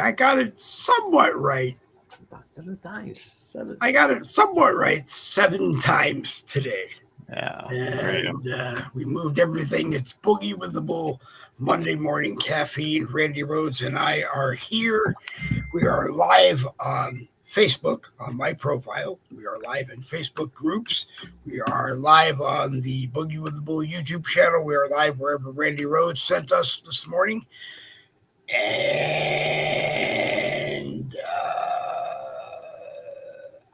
I got it somewhat right. 7 times. I got it somewhat right 7 times today. Yeah. And we moved everything. It's Boogie with the Bull, Monday morning caffeine. Randy Rhodes and I are here. We are live on Facebook on my profile. We are live in Facebook groups. We are live on the Boogie with the Bull YouTube channel. We are live wherever Randy Rhodes sent us this morning. And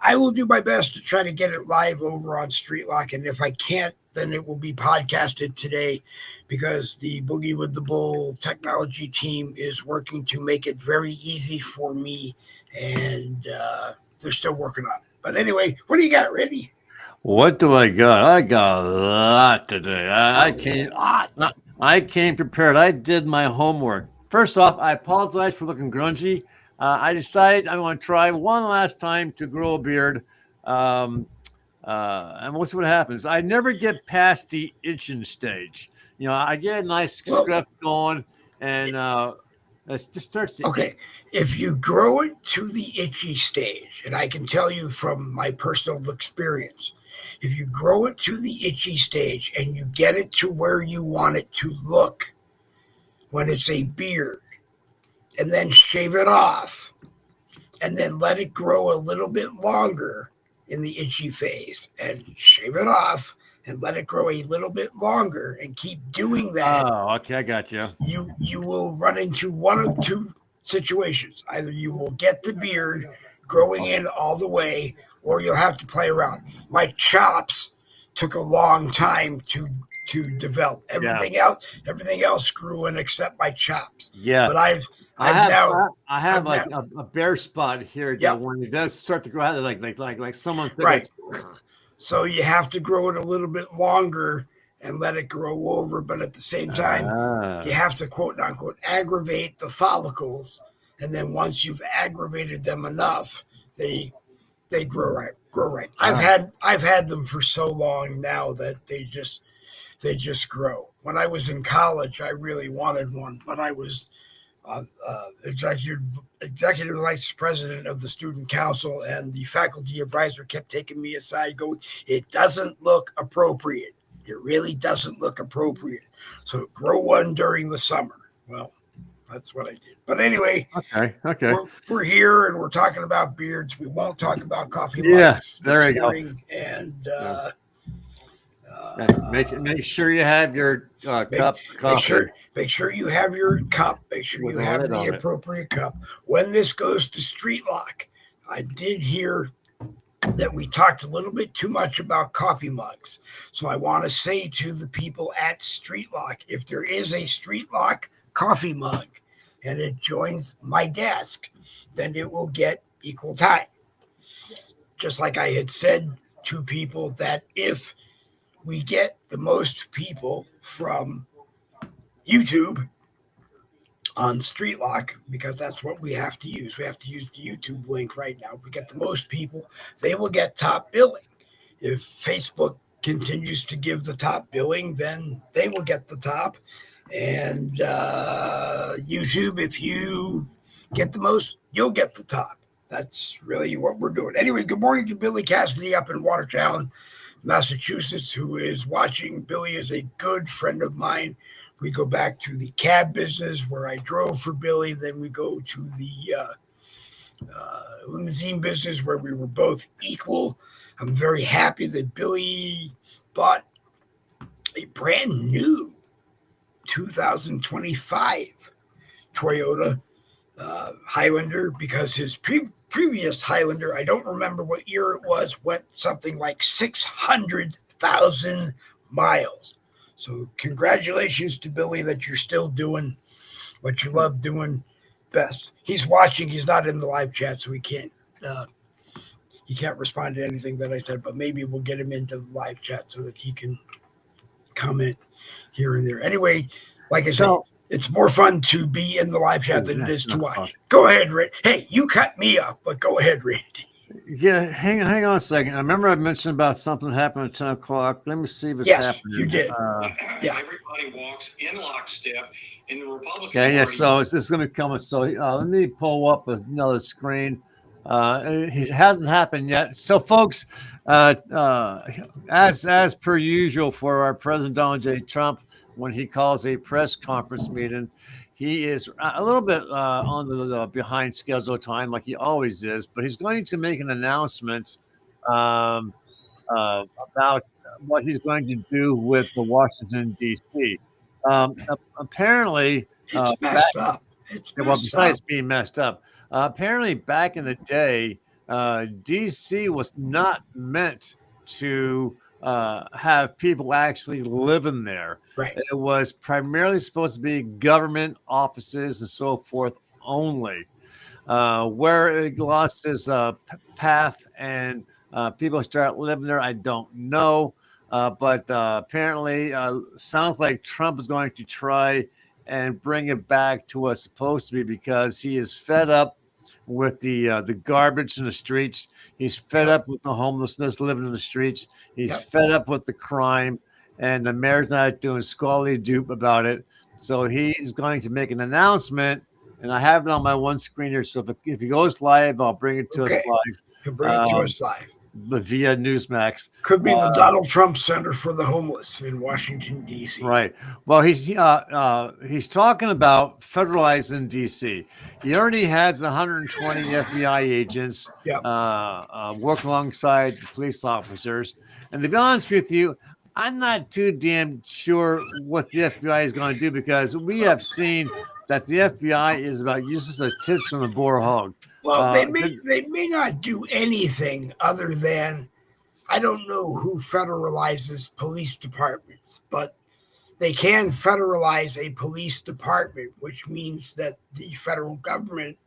I will do my best to try to get it live over on Streetlock. And if I can't, then it will be podcasted today because the Boogie with the Bull technology team is working to make it very easy for me. And they're still working on it. But anyway, what do you got, Randy? What do I got? I got a lot today. I came prepared. I did my homework. First off, I apologize for looking grungy. I decided I want to try one last time to grow a beard. And we'll see what happens. I never get past the itching stage. You know, I get a nice scruff going, and it just starts to itch. If you grow it to the itchy stage, and I can tell you from my personal experience, if you grow it to the itchy stage and you get it to where you want it to look when it's a beard, and then shave it off, and then let it grow a little bit longer in the itchy phase, and shave it off, and let it grow a little bit longer, and keep doing that. Oh, okay, I got you. You will run into one of two situations. Either you will get the beard growing in all the way, or you'll have to play around. My chops took a long time to develop. Everything else grew in except my chops. Yeah, but I have a bare spot here that when it does start to grow out, like someone right. So you have to grow it a little bit longer and let it grow over, but at the same time, you have to quote unquote aggravate the follicles, and then once you've aggravated them enough, they grow right. I've had them for so long now that they just grow. When I was in college, I really wanted one, but I was executive vice president of the student council, and the faculty advisor kept taking me aside, going, "It doesn't look appropriate. It really doesn't look appropriate. So grow one during the summer." Well, that's what I did. But anyway, okay. We're here and we're talking about beards. We won't talk about coffee mugs this morning. And make sure you have your cup of coffee. Make sure you have your cup. Make sure you have the appropriate cup. When this goes to Streetlock, I did hear that we talked a little bit too much about coffee mugs. So I want to say to the people at Streetlock, if there is a Streetlock coffee mug and it joins my desk, then it will get equal time. Just like I had said to people that if we get the most people from YouTube on Streetlock, because that's what we have to use. We have to use the YouTube link right now. If we get the most people, they will get top billing. If Facebook continues to give the top billing, then they will get the top. And YouTube, if you get the most, you'll get the top. That's really what we're doing. Anyway, good morning to Billy Cassidy up in Watertown, Massachusetts, who is watching. Billy is a good friend of mine. We go back to the cab business where I drove for Billy. Then we go to the limousine business where we were both equal. I'm very happy that Billy bought a brand new 2025 Toyota Highlander, because his previous Highlander, I don't remember what year it was, went something like 600,000 miles. So congratulations to Billy that you're still doing what you love doing best. He's watching. He's not in the live chat, so he can't respond to anything that I said, but maybe we'll get him into the live chat so that he can comment here and there. Anyway, like I said, it's more fun to be in the live chat than it is to watch. Go ahead, Randy. Hey, you cut me up, but go ahead, Randy. Yeah, hang on a second. I remember I mentioned about something happened at 10 o'clock. Let me see if it's happening. Yes, you did. Everybody walks in lockstep in the Republican Okay, yeah. Party. So it's going to come. So let me pull up another screen. It hasn't happened yet. So, folks, as per usual for our President Donald J. Trump, when he calls a press conference meeting, he is a little bit on the behind schedule time, like he always is. But he's going to make an announcement um, about what he's going to do with the Washington D.C. Apparently, It's back messed up. It's well, messed up. besides being messed up, apparently back in the day, DC was not meant to have people actually living there. Right. It was primarily supposed to be government offices and so forth only. Where it lost its path and people start living there, I don't know. But apparently, sounds like Trump is going to try and bring it back to what it's supposed to be because he is fed up with the garbage in the streets. He's fed up with the homelessness living in the streets. He's fed up with the crime, and the mayor's not doing squally dupe about it. So he's going to make an announcement, and I have it on my one screen here. So if he goes live, I'll bring it to us live. He'll bring it to us live. Via Newsmax. Could be the Donald Trump Center for the Homeless in Washington, D.C. Right. Well, he's talking about federalizing D.C. He already has 120 FBI agents work alongside the police officers. And to be honest with you, I'm not too damn sure what the FBI is going to do because we have seen that the FBI is about useless as tips from a boar hog. Well, they may not do anything other than, I don't know who federalizes police departments, but they can federalize a police department, which means that the federal government,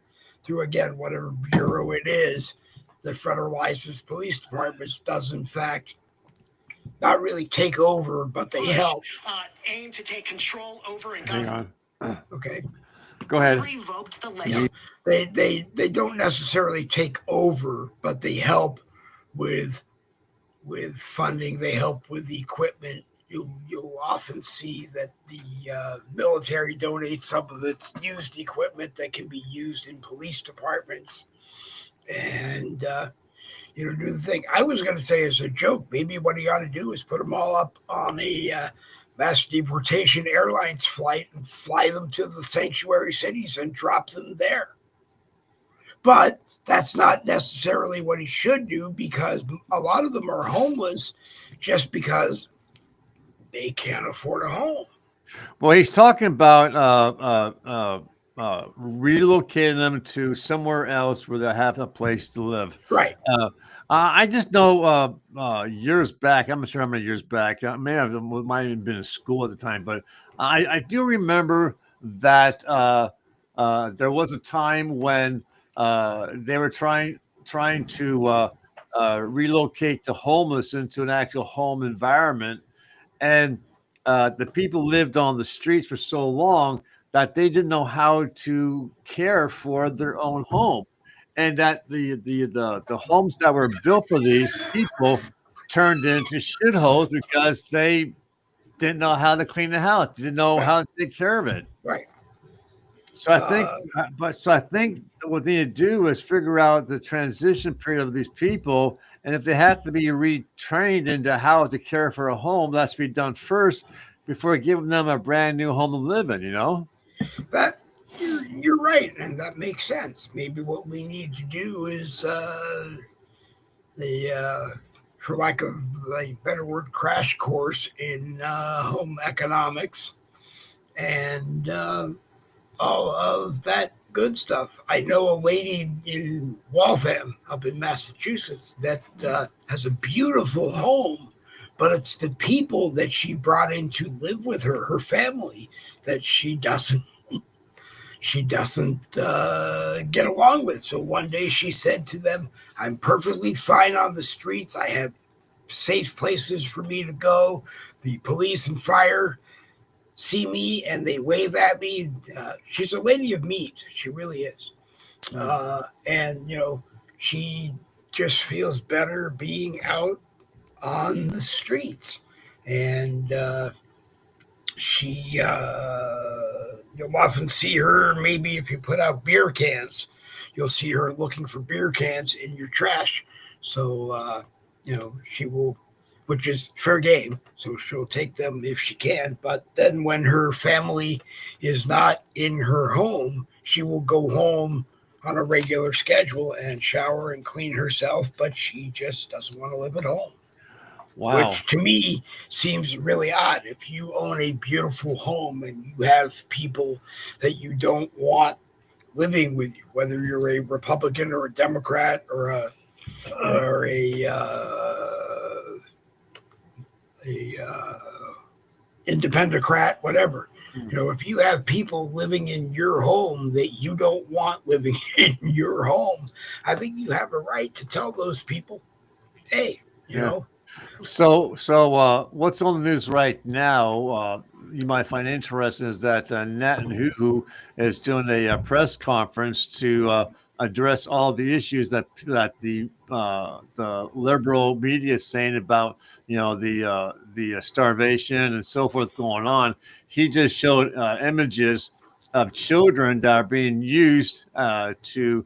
through, again, whatever bureau it is that federalizes police departments, does in fact not really take over, but they help. Aim to take control over and guns. Okay. Go ahead. Revoked the they don't necessarily take over, but they help with funding. They help with equipment. You'll often see that the military donates some of its used equipment that can be used in police departments, and do the thing. I was going to say as a joke, maybe what he ought to do is put them all up on a mass deportation airlines flight and fly them to the sanctuary cities and drop them there. But that's not necessarily what he should do because a lot of them are homeless just because they can't afford a home. Well, he's talking about relocating them to somewhere else where they have a place to live. Right. I just know years back, I'm not sure how many years back, might have been in school at the time, but I do remember that there was a time when they were trying to relocate the homeless into an actual home environment. And the people lived on the streets for so long that they didn't know how to care for their own home. And that the homes that were built for these people turned into shitholes because they didn't know how to clean the house, didn't know how to take care of it. Right. So I think what they need to do is figure out the transition period of these people, and if they have to be retrained into how to care for a home, that's to be done first before giving them a brand new home to live in. That. You're right, and that makes sense. Maybe what we need to do is for lack of a better word, crash course in home economics and all of that good stuff. I know a lady in Waltham up in Massachusetts that has a beautiful home, but it's the people that she brought in to live with her family, that she doesn't get along with. So one day she said to them, I'm perfectly fine on the streets. I have safe places for me to go. The police and fire see me and they wave at me. She's a lady of meat. She really is. And, she just feels better being out on the streets. And she You'll often see her, maybe if you put out beer cans, you'll see her looking for beer cans in your trash. So, she will, which is fair game. So she'll take them if she can. But then when her family is not in her home, she will go home on a regular schedule and shower and clean herself. But she just doesn't want to live at home. Wow. Which to me seems really odd. If you own a beautiful home and you have people that you don't want living with you, whether you're a Republican or a Democrat or a independent-crat, whatever. If you have people living in your home that you don't want living in your home, I think you have a right to tell those people, hey, you know. So what's on the news right now? You might find interesting is that Netanyahu is doing a press conference to address all the issues that the liberal media is saying about the starvation and so forth going on. He just showed images of children that are being used to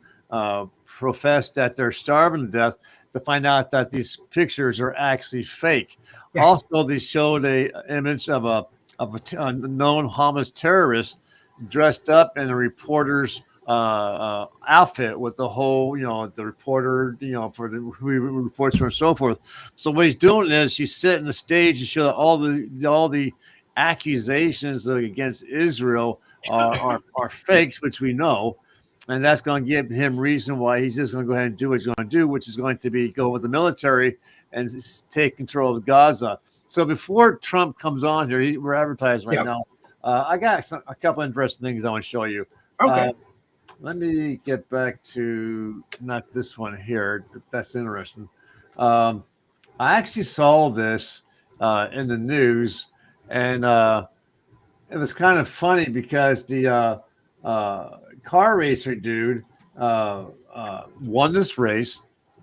profess that they're starving to death, to find out that these pictures are actually fake. Yeah. Also, they showed a image of a known Hamas terrorist dressed up in a reporter's outfit with the whole, the reporter, for who he reports for and so forth. So what he's doing is he's setting the stage to show that all the accusations against Israel are fakes, which we know. And that's going to give him reason why he's just going to go ahead and do what he's going to do, which is going to be go with the military and take control of Gaza. So before Trump comes on here, we're advertising right now. I got a couple of interesting things I want to show you. Okay. Let me get back to not this one here. That's interesting. I actually saw this in the news, and it was kind of funny because the car racer dude won this race,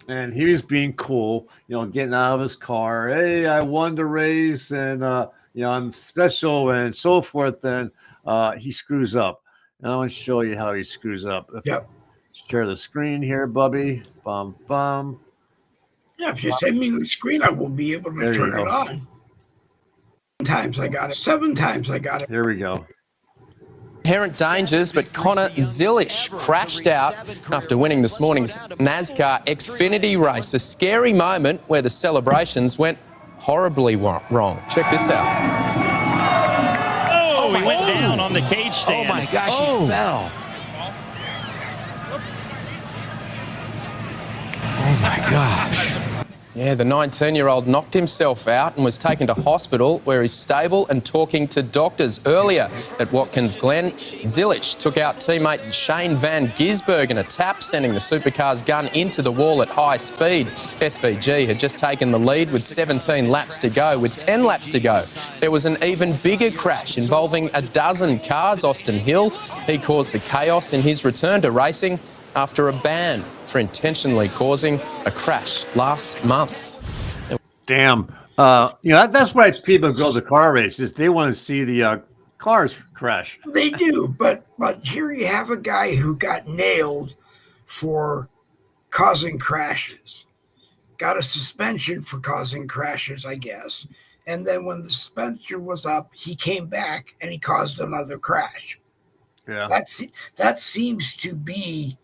and he was being cool, getting out of his car. Hey, I won the race, and I'm special and so forth. And he screws up. And I want to show you how he screws up. Share the screen here, Bubby. Bum bum. Yeah, if you send me the screen, I will be able to turn it on. 7 times I got it. Here we go. Inherent dangers, but Connor Zilisch crashed out after winning this morning's NASCAR Xfinity race. A scary moment where the celebrations went horribly wrong. Check this out. Oh, he went down on the cage stand. Oh, my gosh, he fell. Oh, my gosh. Yeah, the 19-year-old knocked himself out and was taken to hospital where he's stable and talking to doctors. Earlier at Watkins Glen, Zilisch took out teammate Shane Van Gisbergen in a tap, sending the supercar's gun into the wall at high speed. SVG had just taken the lead with 17 laps to go. With 10 laps to go, there was an even bigger crash involving a dozen cars. Austin Hill, he caused the chaos in his return to racing after a ban for intentionally causing a crash last month. Damn. That's why people go to car races. They want to see the cars crash. They do, but here you have a guy who got nailed for causing crashes. Got a suspension for causing crashes, I guess. And then when the suspension was up, he came back and he caused another crash. Yeah. That seems to be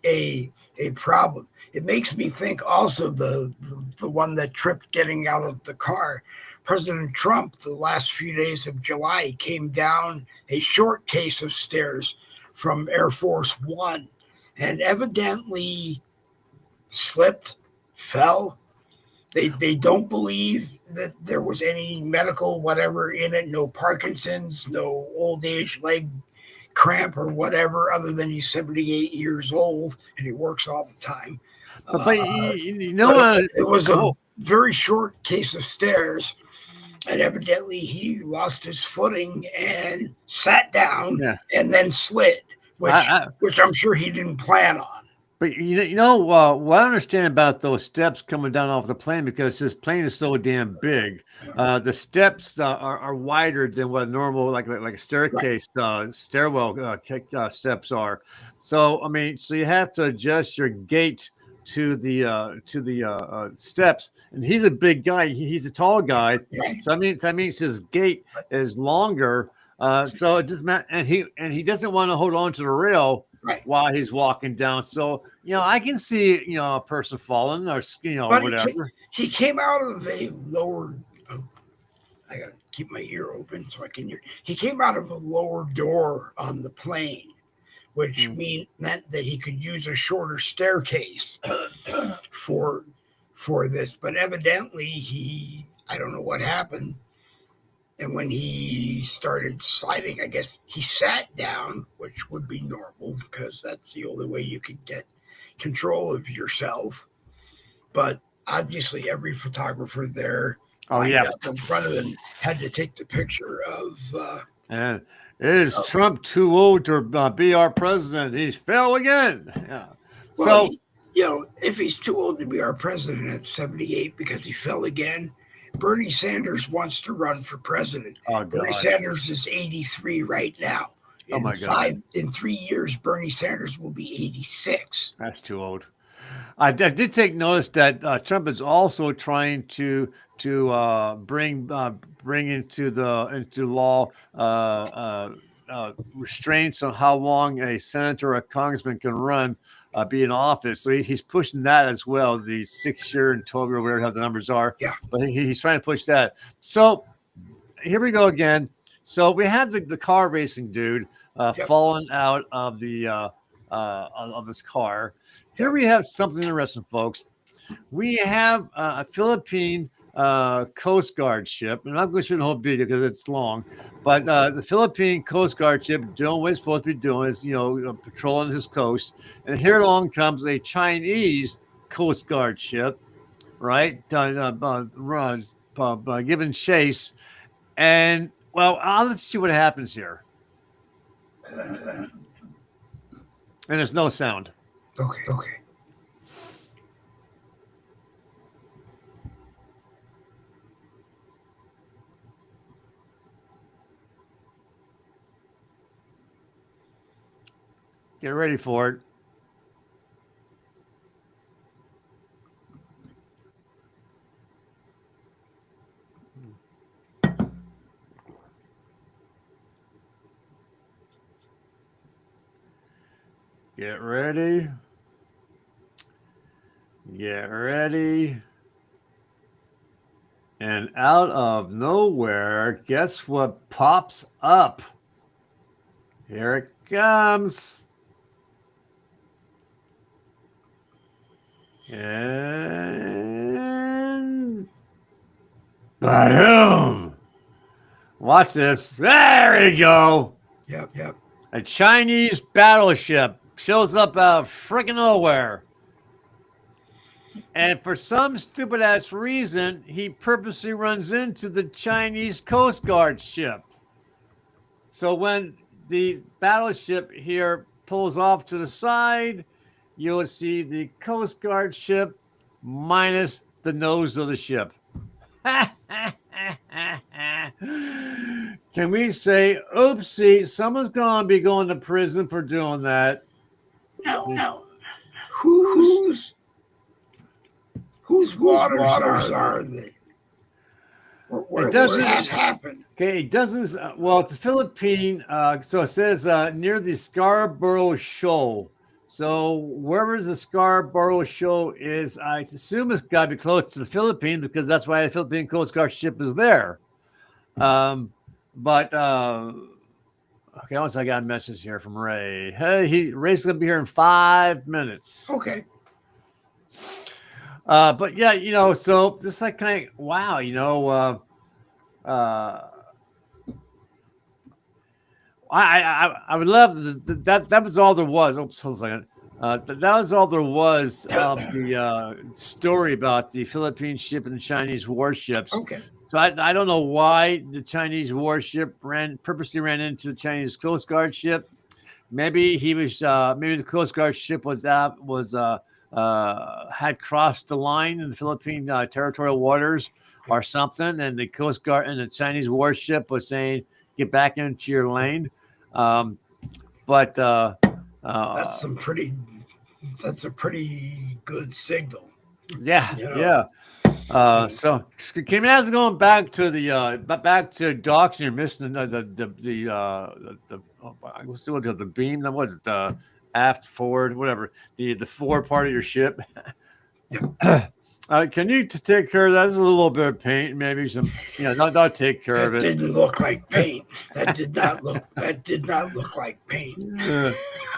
a problem. It makes me think also the one that tripped getting out of the car. President Trump, the last few days of July, came down a short case of stairs from Air Force One and evidently slipped, fell. They don't believe that there was any medical whatever in it, no Parkinson's, no old age leg cramp or whatever, other than he's 78 years old and he works all the time. It was a very short case of stairs, and evidently he lost his footing and sat down and then slid, which I'm sure he didn't plan on. But what I understand about those steps coming down off the plane, because this plane is so damn big, the steps are wider than what a normal like a staircase stairwell steps are. So I mean, so you have to adjust your gait to the steps, and he's a big guy. He's a tall guy, so I mean that means his gait is longer. So it just and he doesn't want to hold on to the rail while he's walking down. So, I can see, a person falling or, but whatever. He came out of a lower, I got to keep my ear open so I can hear. He came out of a lower door on the plane, which meant that he could use a shorter staircase for this. But evidently I don't know what happened. And when he started sliding, I guess he sat down, which would be normal because that's the only way you could get control of yourself. But obviously, every photographer there up in front of him had to take the picture of. And is Trump too old to be our president? He's fell again. Yeah. Well, if he's too old to be our president at 78 because he fell again. Bernie Sanders wants to run for president. Bernie Sanders is 83 right now. In 3 years, Bernie Sanders will be 86. That's too old. I did take notice that Trump is also trying to bring into law restraints on how long a senator or a congressman can run. Be in office. So he's pushing that as well, the 6-year and 12-year, whatever how the numbers are. Yeah. But he's trying to push that. So here we go again. So we have the car racing dude falling out of the of his car. Here we have something interesting, folks. We have a Philippine Coast Guard ship, and I'm going to show the whole video because it's long. But the Philippine Coast Guard ship doing what it's supposed to be doing is, patrolling his coast. And here along comes a Chinese Coast Guard ship, right? Giving chase. And, let's see what happens here. And there's no sound. Okay. Get ready for it. Get ready. Get ready. And out of nowhere, guess what pops up? Here it comes. And boom! Watch this. There you go. Yep. A Chinese battleship shows up out of freaking nowhere. And for some stupid ass reason, he purposely runs into the Chinese Coast Guard ship. So when the battleship here pulls off to the side, you'll see the Coast Guard ship minus the nose of the ship. Can we say, oopsie, someone's going to be going to prison for doing that? No. Whose waters are they? Where this happened? Okay, it doesn't. It's the Philippine. So it says near the Scarborough Shoal. So wherever the Scarborough Shoal is, I assume it's got to be close to the Philippines because that's why the Philippine Coast Guard ship is there. Okay, once I got a message here from Ray. Hey, Ray's gonna be here in 5 minutes. Okay. But yeah, so this like kind of wow, I would love that was all there was. Oops, hold on a second. That was all there was of the story about the Philippine ship and the Chinese warships. Okay. So I don't know why the Chinese warship purposely ran into the Chinese Coast Guard ship, maybe he was maybe the Coast Guard ship was had crossed the line in the Philippine territorial waters or something, and the Coast Guard and the Chinese warship was saying, "Get back into your lane." But that's a pretty good signal. Yeah, yeah. So Kim, going back to docks, and you're missing the beam. What is it? The aft, forward, whatever. The forward part of your ship. Can you take care of that? There's a little bit of paint, maybe some. Not take care of it. That didn't look like paint. That did not look like paint.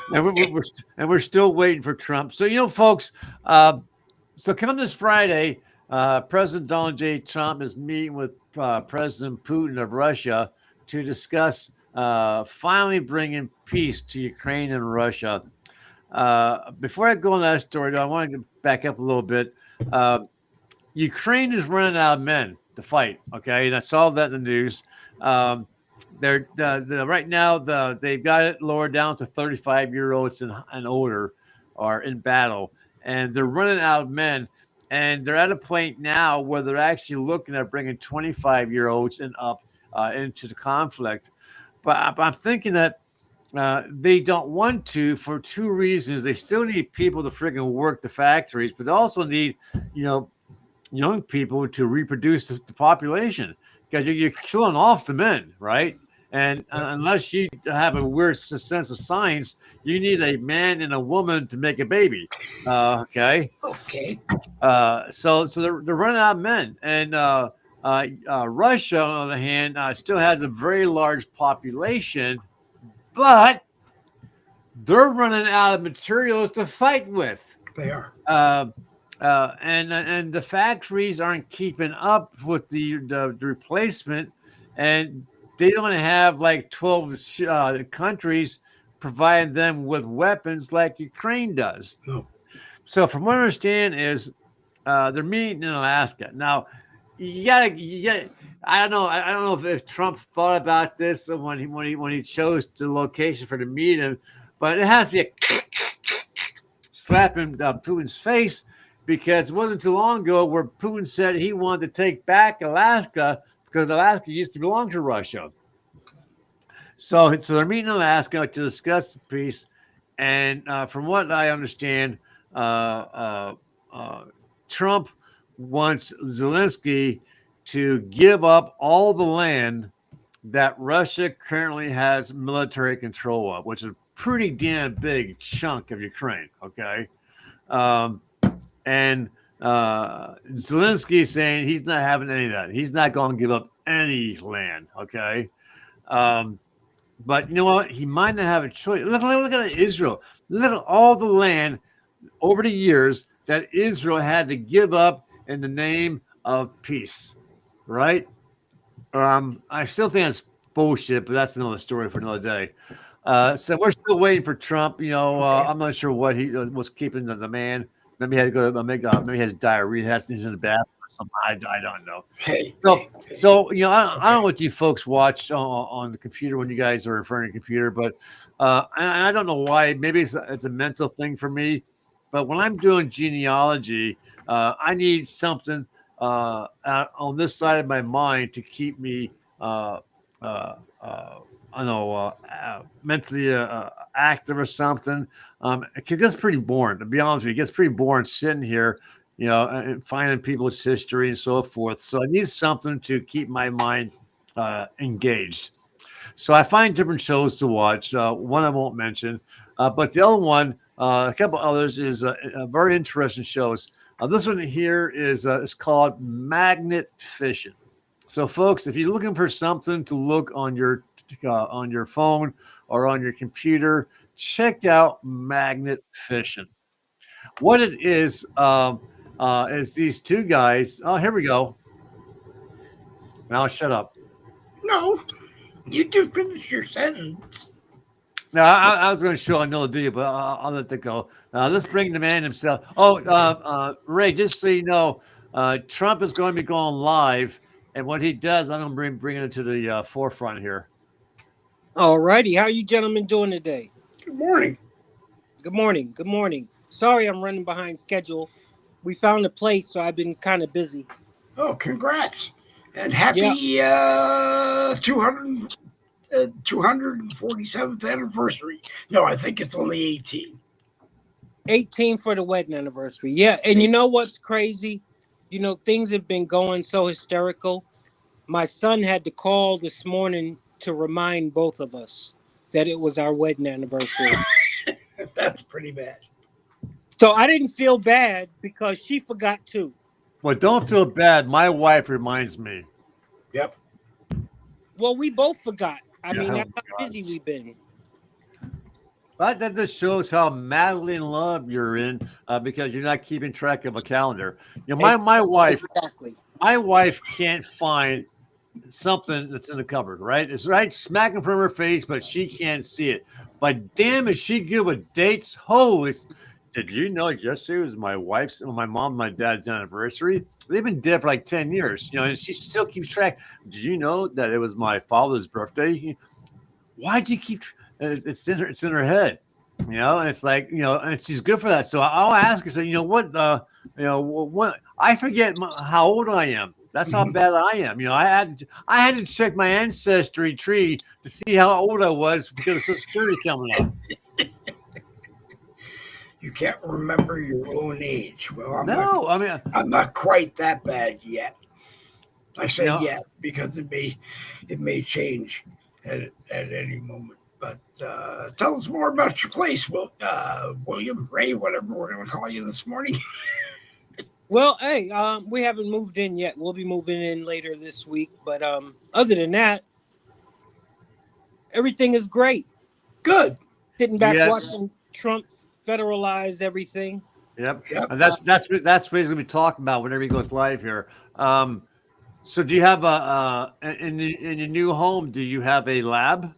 And we're still waiting for Trump. So folks. So coming this Friday, President Donald J. Trump is meeting with President Putin of Russia to discuss finally bringing peace to Ukraine and Russia. Before I go on that story, though, I wanted to back up a little bit. Ukraine is running out of men to fight. Okay, and I saw that in the news. They're right now they've got it lowered down to 35-year-olds and older are in battle, and they're running out of men. And they're at a point now where they're actually looking at bringing 25-year-olds and up into the conflict. But I'm thinking that they don't want to for two reasons. They still need people to friggin' work the factories, but they also need, young people to reproduce the population, because you're killing off the men, right? And unless you have a weird sense of science, you need a man and a woman to make a baby. Okay. So they're running out of men, and Russia, on the other hand, still has a very large population, but they're running out of materials to fight with. They are. And the factories aren't keeping up with the replacement, and they don't have like 12 countries providing them with weapons like Ukraine does. No. So from what I understand is they're meeting in Alaska. Now, you gotta. I don't know if Trump thought about this when he chose the location for the meeting, but it has to be a slap in Putin's face, because it wasn't too long ago where Putin said he wanted to take back Alaska because Alaska used to belong to Russia. So they're meeting in Alaska to discuss the peace, and from what I understand, Trump wants Zelensky to give up all the land that Russia currently has military control of, which is a pretty damn big chunk of Ukraine. Okay. And Zelensky is saying he's not having any of that. He's not going to give up any land. Okay. But you know what? He might not have a choice. Look at Israel. Look at all the land over the years that Israel had to give up in the name of peace, right? I still think that's bullshit, but that's another story for another day. So we're still waiting for Trump. I'm not sure what he was keeping the man. Maybe he had to go to maybe he has diarrhea. He's in the bathroom or something. I don't know. So I don't know what you folks watch on the computer when you guys are referring to computer, but I don't know why. Maybe it's a mental thing for me. But when I'm doing genealogy, I need something on this side of my mind to keep me, mentally active or something. It gets pretty boring, to be honest with you. It gets pretty boring sitting here, and finding people's history and so forth. So I need something to keep my mind engaged. So I find different shows to watch. One I won't mention, but the other one, a couple others, is very interesting shows. This one here is called Magnet Fishing. So, folks, if you're looking for something to look on your phone or on your computer, check out Magnet Fishing. What it is these two guys. Oh, here we go. Now shut up. No, you just finished your sentence. No, I was going to show another video, but I'll let that go. Let's bring the man himself. Oh, Ray, just so you know, Trump is going to be going live, and what he does, I'm going to bring it to the forefront here. All righty. How you gentlemen doing today? Good morning. Good morning. Good morning. Sorry I'm running behind schedule. We found a place, so I've been kind of busy. Oh, congrats. And Yeah. happy 247th anniversary. No, I think it's only 18. 18 for the wedding anniversary. Yeah. And you know what's crazy? You know, things have been going so hysterical. My son had to call this morning to remind both of us that it was our wedding anniversary. That's pretty bad. So I didn't feel bad because she forgot too. Well, don't feel bad. My wife reminds me. Yep. Well, we both forgot. I mean, oh that's my how God. busy we've been. But that just shows how madly in love you're in because you're not keeping track of a calendar. You know, my wife, Exactly. my wife can't find something that's in the cupboard, right? It's right smack in front of her face, but she can't see it. But damn, is she good with dates? Holy! Did you know yesterday was my wife's, my mom, and my dad's anniversary? They've been dead for like 10 years, you know, and she still keeps track. Did you know that it was my father's birthday? Why'd you keep? It's in her head, you know, and it's like, you know, and she's good for that. So I'll ask her, so you know what, what I forget how old I am. That's how bad I am. You know, I had to check my ancestry tree to see how old I was because of Social Security coming up. You can't remember your own age. Well, I'm not quite that bad yet. I say yet because it may change at any moment. But tell us more about your place, William, Ray, whatever we're going to call you this morning. Well, hey, we haven't moved in yet. We'll be moving in later this week. But other than that, everything is great. Good. Sitting back watching Trump federalize everything. Yep. And that's what he's going to be talking about whenever he goes live here. So do you have in your new home, do you have a lab?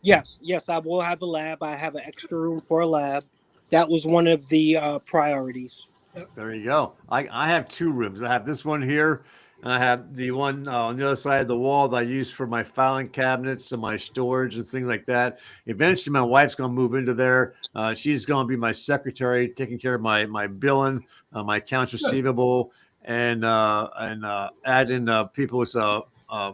Yes, I will have a lab. I have an extra room for a lab. That was one of the priorities. There you go. I have two rooms. I have this one here, and I have the one on the other side of the wall that I use for my filing cabinets and my storage and things like that. Eventually, my wife's going to move into there. She's going to be my secretary, taking care of my billing, my accounts receivable, and add in people's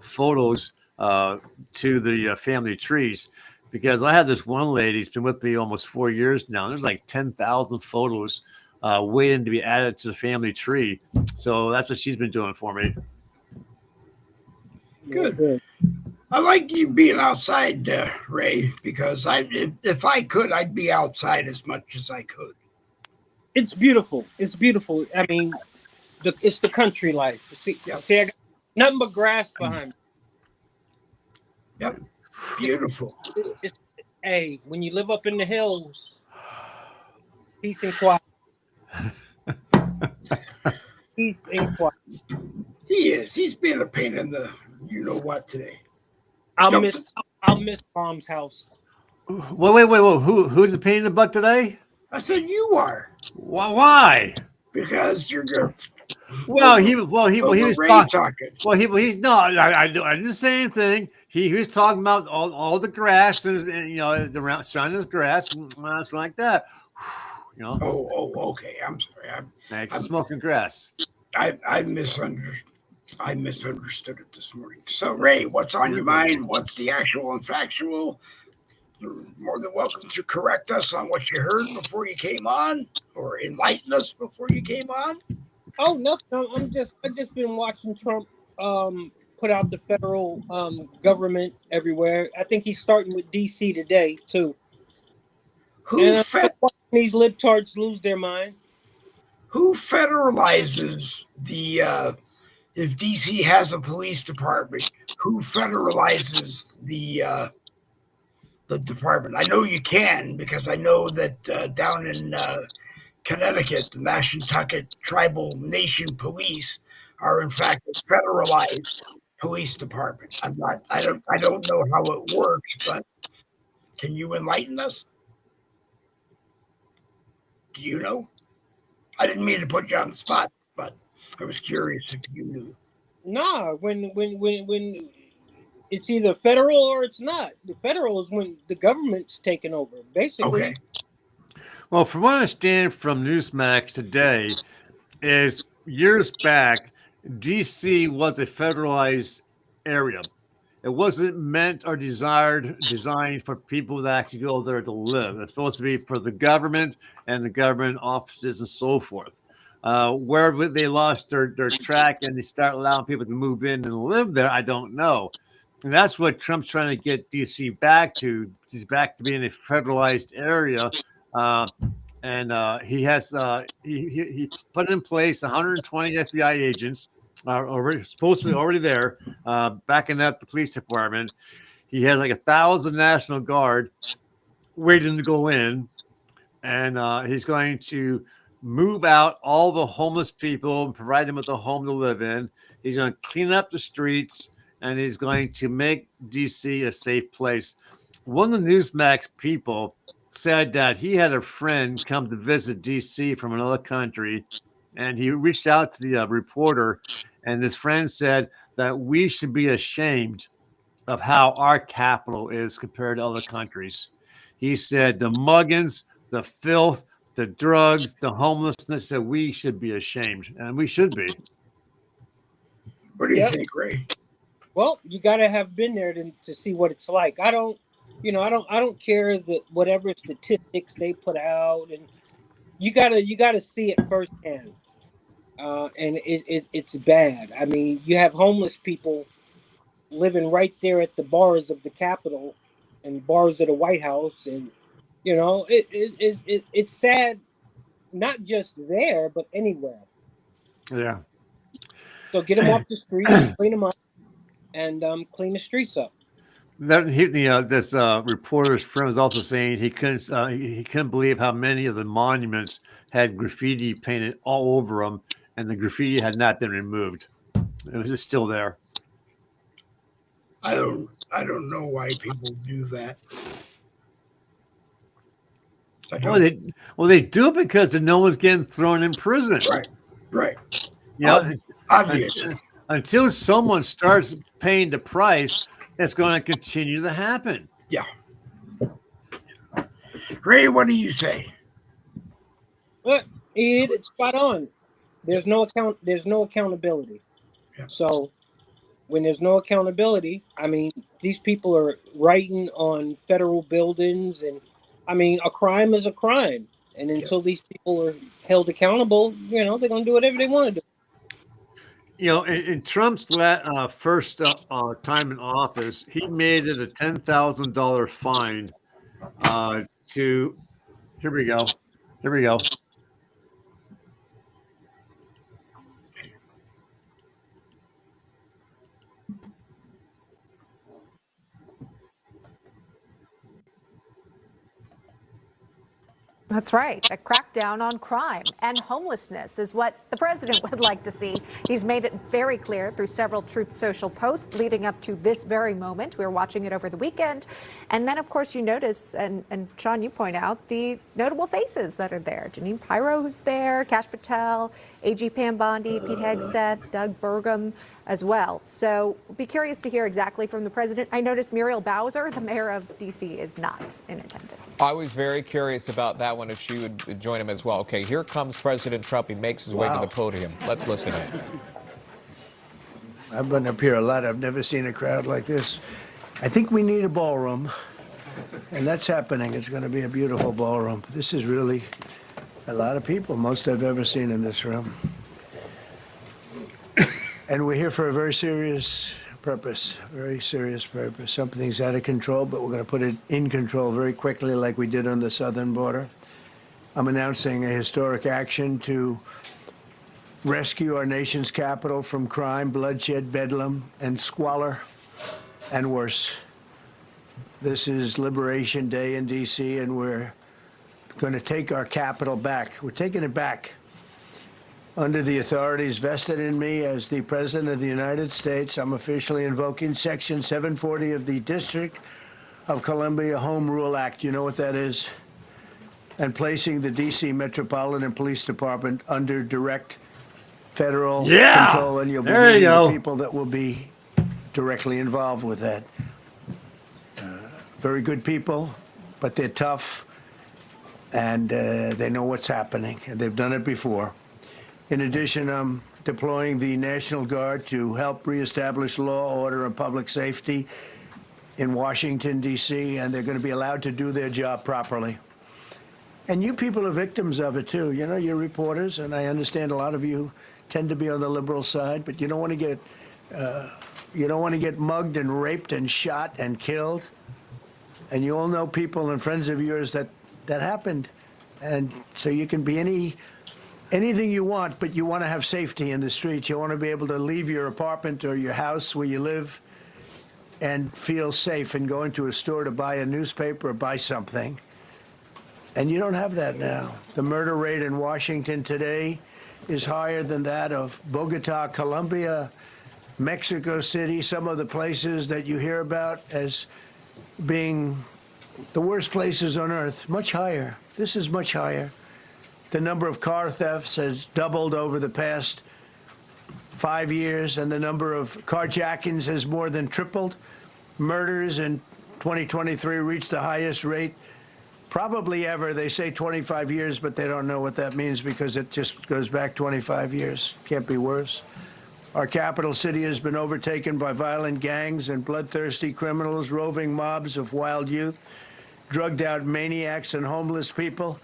photos to the family trees. Because I have this one lady who's been with me almost 4 years now. There's like 10,000 photos waiting to be added to the family tree. So that's what she's been doing for me. Good. I like you being outside, Ray, because if I could, I'd be outside as much as I could. It's beautiful. It's beautiful. I mean, it's the country life. See, I got nothing but grass behind me. Yep. Beautiful. Hey, when you live up in the hills, peace and quiet. Peace and quiet. He is. He's being a pain in the you know what today. I'll miss Mom's house. Wait. Who's the pain in the butt today? I said you are. Why? Because you're good. He was talking. Well, he's no. I didn't say anything. He was talking about all the grass and you know the surrounding the grass and stuff like that. You know. Oh, okay. I'm sorry. I'm smoking grass. I misunderstood it this morning. So, Ray, what's on your mind? What's the actual and factual? You're more than welcome to correct us on what you heard before you came on, or enlighten us before you came on. Oh no, I've just been watching Trump put out the federal government everywhere. I think he's starting with DC today too. Watching these libtards lose their mind. Who federalizes the? If DC has a police department, who federalizes the department? I know you can because I know that down in Connecticut, the Mashantucket Tribal Nation Police are in fact a federalized police department. I don't know how it works, but can you enlighten us? Do you know? I didn't mean to put you on the spot, but I was curious if you knew. Nah, when it's either federal or it's not. The federal is when the government's taken over, basically. Okay. Well, from what I understand from Newsmax today, is years back, DC was a federalized area. It wasn't meant or designed for people that actually go there to live. It's supposed to be for the government and the government offices and so forth. Where they lost their track and they start allowing people to move in and live there, I don't know. And that's what Trump's trying to get DC back to. He's back to being a federalized area. And he has he put in place 120 FBI agents already supposed to be already there, backing up the police department. He has like 1,000 National Guard waiting to go in, and he's going to move out all the homeless people and provide them with a home to live in. He's going to clean up the streets, and he's going to make DC a safe place. One of the Newsmax people said that he had a friend come to visit DC from another country, and he reached out to the reporter, and his friend said that we should be ashamed of how our capital is compared to other countries. He said the muggins, the filth, the drugs, the homelessness, that we should be ashamed, and we should be. What do you think, Ray? Well, you got to have been there to see what it's like. I don't care that whatever statistics they put out, and you gotta see it firsthand. And it's bad. I mean, you have homeless people living right there at the bars of the Capitol and bars of the White House, and it's sad, not just there but anywhere. Yeah. So get them off the street, clean them up, and clean the streets up. This reporter's friend was also saying he couldn't believe how many of the monuments had graffiti painted all over them, and the graffiti had not been removed. It was just still there. I don't know why people do that. Well, they do it because no one's getting thrown in prison. Right. Obviously. Until someone starts paying the price, it's going to continue to happen. Yeah. Ray, what do you say? Well, it's spot on. There's no accountability. Yeah. So when there's no accountability, I mean, these people are writing on federal buildings, and I mean, a crime is a crime. And until these people are held accountable, they're going to do whatever they want to do. In Trump's first time in office, he made it a $10,000 fine to. Here we go. That's right. A crackdown on crime and homelessness is what the president would like to see. He's made it very clear through several Truth Social posts leading up to this very moment. We were watching it over the weekend. And then, of course, you notice, and Sean, you point out, the notable faces that are there. Janine Pirro, who's there, Kash Patel, A.G. Pam Bondi, Pete Hegseth, Doug Burgum as well. So be curious to hear exactly from the president. I noticed Muriel Bowser, the mayor of D.C., is not in attendance. I was very curious about that one, if she would join him as well. Okay, here comes President Trump. He makes his way to the podium. Let's listen in. I've been up here a lot. I've never seen a crowd like this. I think we need a ballroom, and that's happening. It's going to be a beautiful ballroom. This is really a lot of people, most I've ever seen in this room. And we're here for a very serious purpose, Something's out of control, but we're going to put it in control very quickly, like we did on the southern border. I'm announcing a historic action to rescue our nation's capital from crime, bloodshed, bedlam, and squalor, and worse. This is Liberation Day in D.C., and we're going to take our capital back. We're taking it back. Under the authorities vested in me as the President of the United States, I'm officially invoking Section 740 of the District of Columbia Home Rule Act. You know what that is? And placing the D.C. Metropolitan Police Department under direct federal control. And you'll be the people that will be directly involved with that. Very good people, but they're tough, and they know what's happening, and they've done it before. In addition, I'm deploying the National Guard to help reestablish law, order, and public safety in Washington, D.C., and they're going to be allowed to do their job properly. And you people are victims of it, too. You know, you're reporters, and I understand a lot of you tend to be on the liberal side, but you don't want to get mugged and raped and shot and killed. And you all know people and friends of yours that happened. And so you can be anything you want, but you want to have safety in the streets. You want to be able to leave your apartment or your house where you live and feel safe and go into a store to buy a newspaper or buy something. And you don't have that now. The murder rate in Washington today is higher than that of Bogota, Colombia, Mexico City, some of the places that you hear about as being the worst places on earth, much higher. This is much higher. The number of car thefts has doubled over the past 5 years, and the number of carjackings has more than tripled. Murders in 2023 reached the highest rate probably ever. They say 25 years, but they don't know what that means because it just goes back 25 years. Can't be worse. Our capital city has been overtaken by violent gangs and bloodthirsty criminals, roving mobs of wild youth, drugged-out maniacs and homeless people.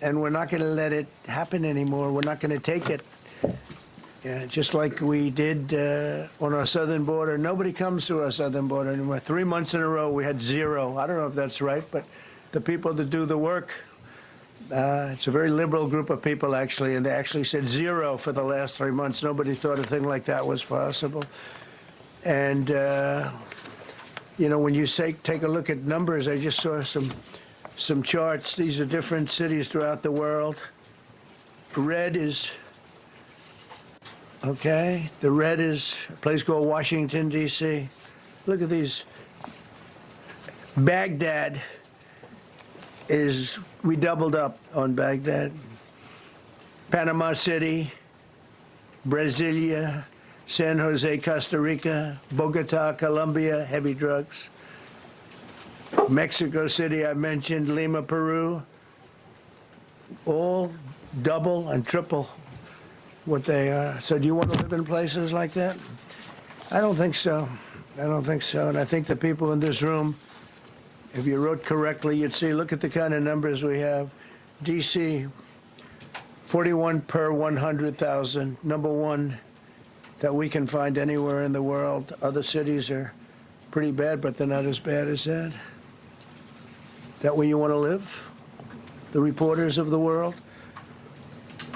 And we're not going to let it happen anymore. We're not going to take it. Just like we did on our southern border. Nobody comes through our southern border anymore. 3 months in a row, we had zero. I don't know if that's right, but the people that do the work, it's a very liberal group of people, actually, and they actually said zero for the last 3 months. Nobody thought a thing like that was possible. And, you know, when you take a look at numbers, I just saw some charts. These are different cities throughout the world. Red is, okay, the red is a place called Washington, D.C. Look at these. Baghdad we doubled up on Baghdad. Panama City, Brasilia, San Jose, Costa Rica, Bogota, Colombia, heavy drugs. Mexico City, I mentioned, Lima, Peru, all double and triple what they are. So do you want to live in places like that? I don't think so. I don't think so. And I think the people in this room, if you wrote correctly, you'd see, look at the kind of numbers we have. D.C., 41 per 100,000, number one that we can find anywhere in the world. Other cities are pretty bad, but they're not as bad as that. Is that where you want to live? The reporters of the world?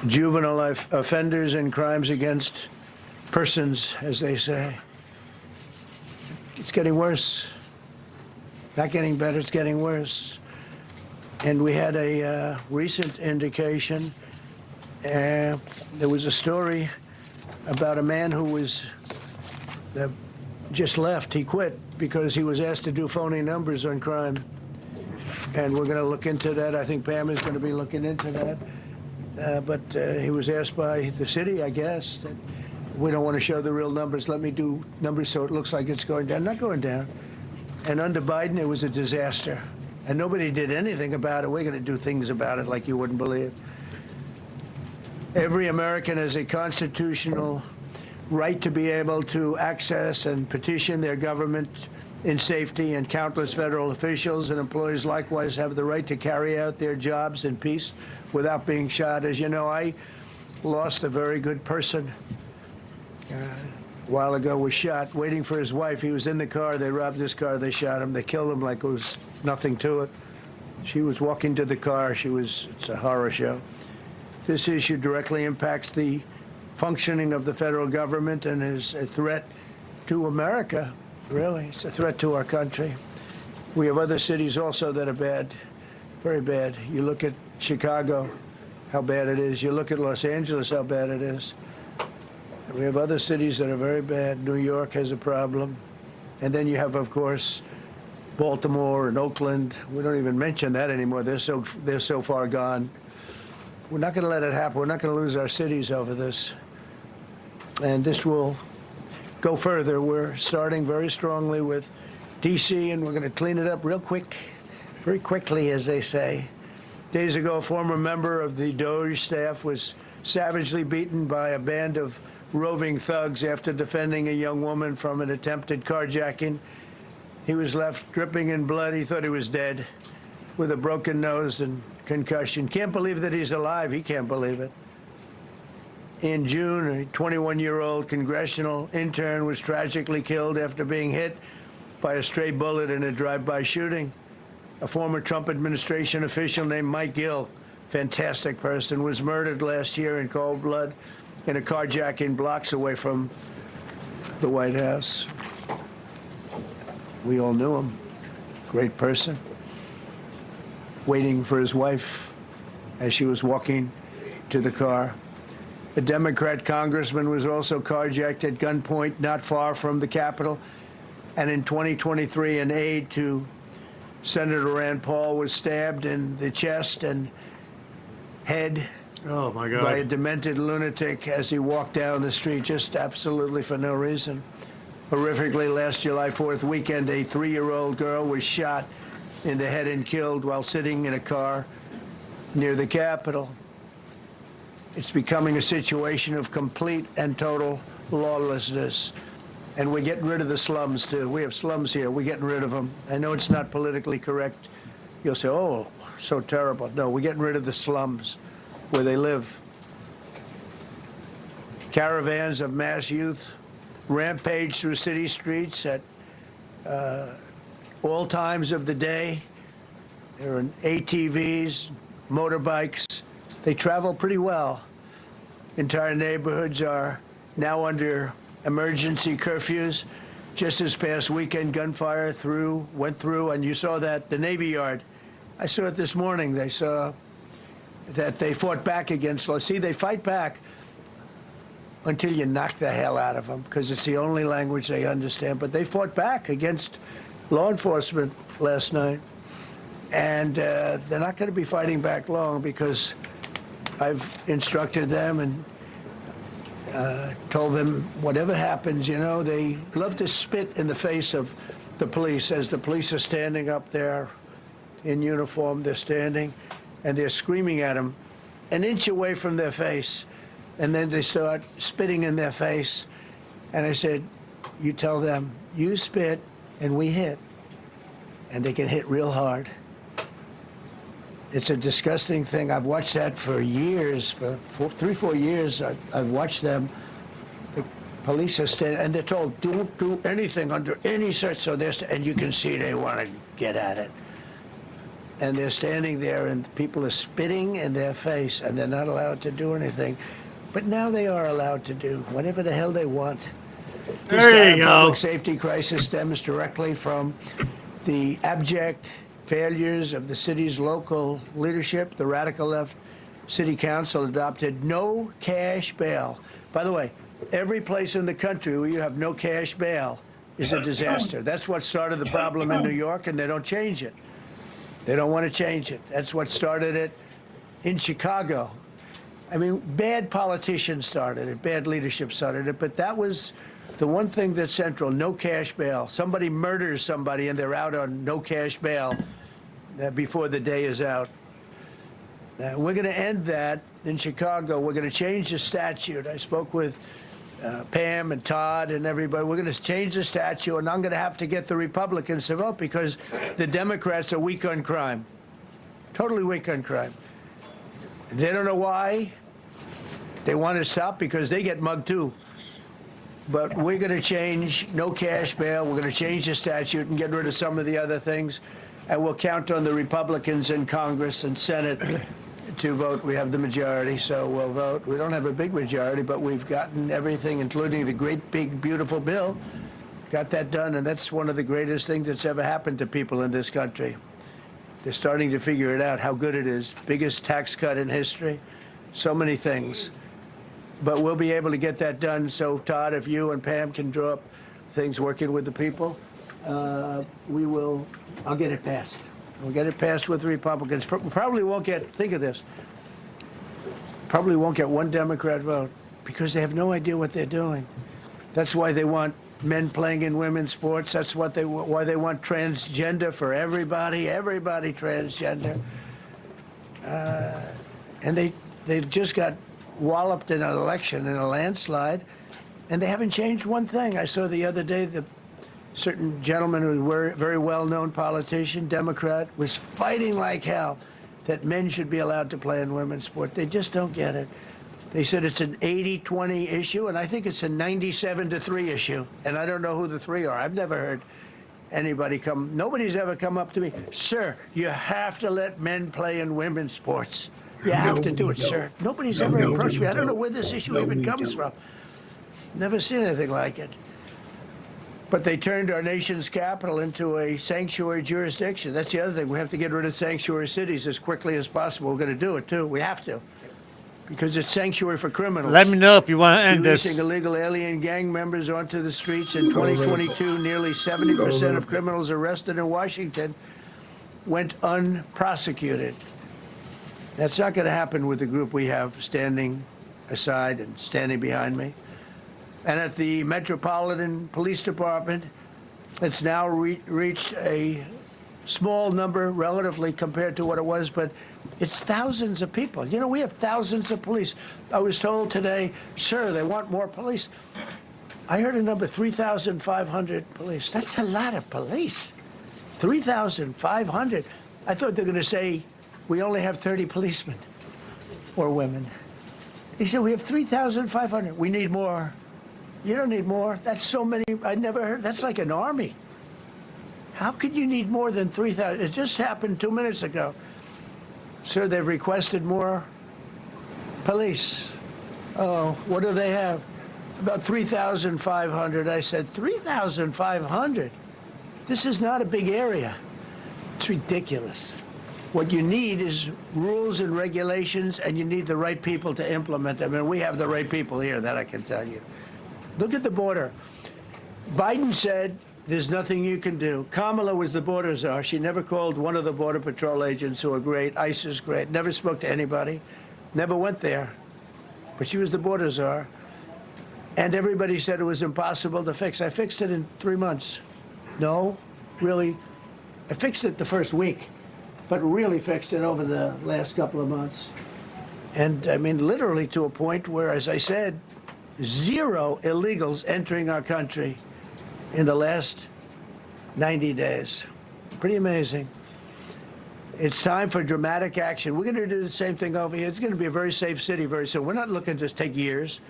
Juvenile offenders and crimes against persons, as they say. It's getting worse. Not getting better, it's getting worse. And we had a recent indication. There was a story about a man who was just left. He quit because he was asked to do phony numbers on crime. And we're going to look into that. I think Pam is going to be looking into that. But he was asked by the city, I guess, that we don't want to show the real numbers. Let me do numbers so it looks like it's going down. Not going down. And under Biden, it was a disaster. And nobody did anything about it. We're going to do things about it like you wouldn't believe. Every American has a constitutional right to be able to access and petition their government in safety, and countless federal officials and employees likewise have the right to carry out their jobs in peace without being shot. As you know, I lost a very good person a while ago, was shot waiting for his wife. He was in the car. They robbed his car. They shot him. They killed him like it was nothing to it. She was walking to the car. It's a horror show. This issue directly impacts the functioning of the federal government and is a threat to America, really. It's a threat to our country. We have other cities also that are bad, very bad. You look at Chicago, how bad it is. You look at Los Angeles, how bad it is. We have other cities that are very bad. New York has a problem. And then you have, of course, Baltimore and Oakland. We don't even mention that anymore. They're so far gone. We're not going to let it happen. We're not going to lose our cities over this. And this will go further. We're starting very strongly with D.C., and we're going to clean it up real quick, very quickly, as they say. Days ago, a former member of the DOJ staff was savagely beaten by a band of roving thugs after defending a young woman from an attempted carjacking. He was left dripping in blood. He thought he was dead, with a broken nose and concussion. Can't believe that he's alive. He can't believe it. In June, a 21-year-old congressional intern was tragically killed after being hit by a stray bullet in a drive-by shooting. A former Trump administration official named Mike Gill, fantastic person, was murdered last year in cold blood in a carjacking blocks away from the White House. We all knew him. Great person. Waiting for his wife as she was walking to the car. A Democrat congressman was also carjacked at gunpoint not far from the Capitol. And in 2023, an aide to Senator Rand Paul was stabbed in the chest and head by a demented lunatic as he walked down the street, just absolutely for no reason. Horrifically, last July 4th weekend, a 3-year-old girl was shot in the head and killed while sitting in a car near the Capitol. It's becoming a situation of complete and total lawlessness. And we're getting rid of the slums, too. We have slums here. We're getting rid of them. I know it's not politically correct. You'll say, oh, so terrible. No, we're getting rid of the slums where they live. Caravans of mass youth rampage through city streets at all times of the day. There are ATVs, motorbikes. They travel pretty well. Entire neighborhoods are now under emergency curfews. Just this past weekend, gunfire went through, and you saw that, the Navy Yard. I saw it this morning. They saw that they fought back against law. See, they fight back until you knock the hell out of them, because it's the only language they understand. But they fought back against law enforcement last night. And they're not going to be fighting back long, because I've instructed them and told them whatever happens, you know, they love to spit in the face of the police as the police are standing up there in uniform. They're standing and they're screaming at them an inch away from their face. And then they start spitting in their face. And I said, you tell them, you spit and we hit. And they get hit real hard. It's a disgusting thing. I've watched that for years, for 3-4 years. I've watched them. The police are standing, and they're told, don't do anything under any search. So and you can see they want to get at it. And they're standing there, and people are spitting in their face, and they're not allowed to do anything. But now they are allowed to do whatever the hell they want. There you go. Public safety crisis stems directly from the abject failures of the city's local leadership. The radical left city council adopted no cash bail. By the way, every place in the country where you have no cash bail is a disaster. That's what started the problem in New York, and they don't change it. They don't want to change it. That's what started it in Chicago. I mean, bad politicians started it, bad leadership started it, but that was the one thing that's central, no cash bail. Somebody murders somebody and they're out on no cash bail before the day is out. We're going to end that in Chicago. We're going to change the statute. I spoke with Pam and Todd and everybody. We're going to change the statute, and I'm going to have to get the Republicans to vote because the Democrats are weak on crime, totally weak on crime. They don't know why. They want to stop because they get mugged too. But we're going to change no cash bail. We're going to change the statute and get rid of some of the other things. And we'll count on the Republicans in Congress and Senate to vote. We have the majority, so we'll vote. We don't have a big majority, but we've gotten everything, including the great, big, beautiful bill. Got that done, and that's one of the greatest things that's ever happened to people in this country. They're starting to figure it out, how good it is. Biggest tax cut in history. So many things. But we'll be able to get that done. So, Todd, if you and Pam can draw up things working with the people, I'll get it passed. We'll get it passed with the Republicans. Probably won't get, think of this, probably won't get one Democrat vote because they have no idea what they're doing. That's why they want men playing in women's sports. That's why they want transgender for everybody transgender. And they just got walloped in an election, in a landslide, and they haven't changed one thing. I saw the other day the certain gentleman who was a very well-known politician, Democrat, was fighting like hell that men should be allowed to play in women's sport. They just don't get it. They said it's an 80-20 issue, and I think it's a 97-3 issue. And I don't know who the three are. I've never heard anybody nobody's ever come up to me, sir, you have to let men play in women's sports. You have to do it, sir. Nobody's ever approached me. I don't know where this issue even comes from. Never seen anything like it. But they turned our nation's capital into a sanctuary jurisdiction. That's the other thing. We have to get rid of sanctuary cities as quickly as possible. We're going to do it, too. We have to. Because it's sanctuary for criminals. Let me know if you want to end this. Releasing illegal alien gang members onto the streets in 2022, nearly 70% of criminals arrested in Washington went unprosecuted. That's not going to happen with the group we have standing aside and standing behind me. And at the Metropolitan Police Department, it's now reached a small number relatively compared to what it was, but it's thousands of people. You know, we have thousands of police. I was told today, sir, they want more police. I heard a number, 3,500 police. That's a lot of police. 3,500. I thought they were going to say, we only have 30 policemen or women. They said, we have 3,500. We need more. You don't need more. That's so many. I never heard. That's like an army. How could you need more than 3,000? It just happened 2 minutes ago. Sir, they've requested more police. Oh, what do they have? About 3,500. I said, 3,500? This is not a big area. It's ridiculous. What you need is rules and regulations, and you need the right people to implement them. And we have the right people here, that I can tell you. Look at the border. Biden said, there's nothing you can do. Kamala was the border czar. She never called one of the Border Patrol agents who are great. ICE is great. Never spoke to anybody. Never went there. But she was the border czar. And everybody said it was impossible to fix. I fixed it in 3 months. No, really. I fixed it the first week, but really fixed it over the last couple of months. And I mean, literally to a point where, as I said, 0 illegals entering our country in the last 90 days. Pretty amazing. It's time for dramatic action. We're going to do the same thing over here. It's going to be a very safe city very soon. We're not looking to take years,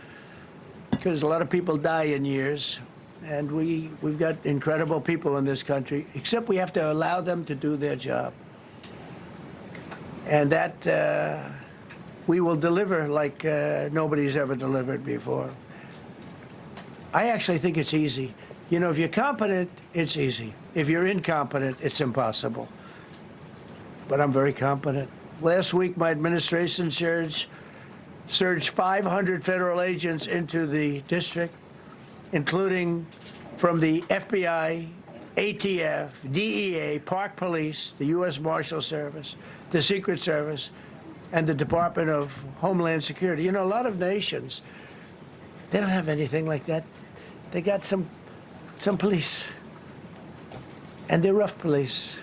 because a lot of people die in years. And we've got incredible people in this country, except we have to allow them to do their job. And that we will deliver like nobody's ever delivered before. I actually think it's easy. You know, if you're competent, it's easy. If you're incompetent, it's impossible. But I'm very competent. Last week, my administration surged 500 federal agents into the district, including from the FBI, ATF, DEA, Park Police, the U.S. Marshal Service, the Secret Service, and the Department of Homeland Security. You know, a lot of nations, they don't have anything like that. They got some police, and they're rough police.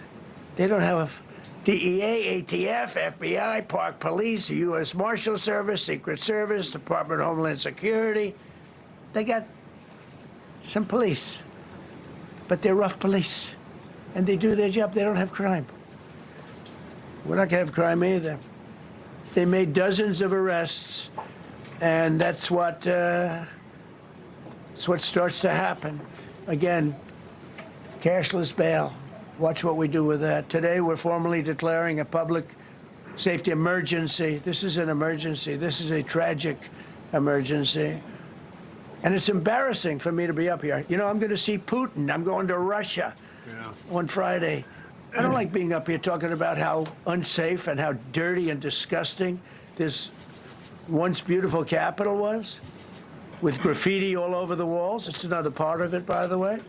They don't have DEA, ATF, FBI, Park Police, the U.S. Marshal Service, Secret Service, Department of Homeland Security. They got some police, but they're rough police, and they do their job. They don't have crime. We're not going to have crime either. They made dozens of arrests, and that's what starts to happen. Again, cashless bail. Watch what we do with that. Today, we're formally declaring a public safety emergency. This is an emergency. This is a tragic emergency. And it's embarrassing for me to be up here. You know, I'm going to see Putin. I'm going to Russia on Friday. I don't like being up here talking about how unsafe and how dirty and disgusting this once beautiful capital was, with graffiti all over the walls. It's another part of it, by the way,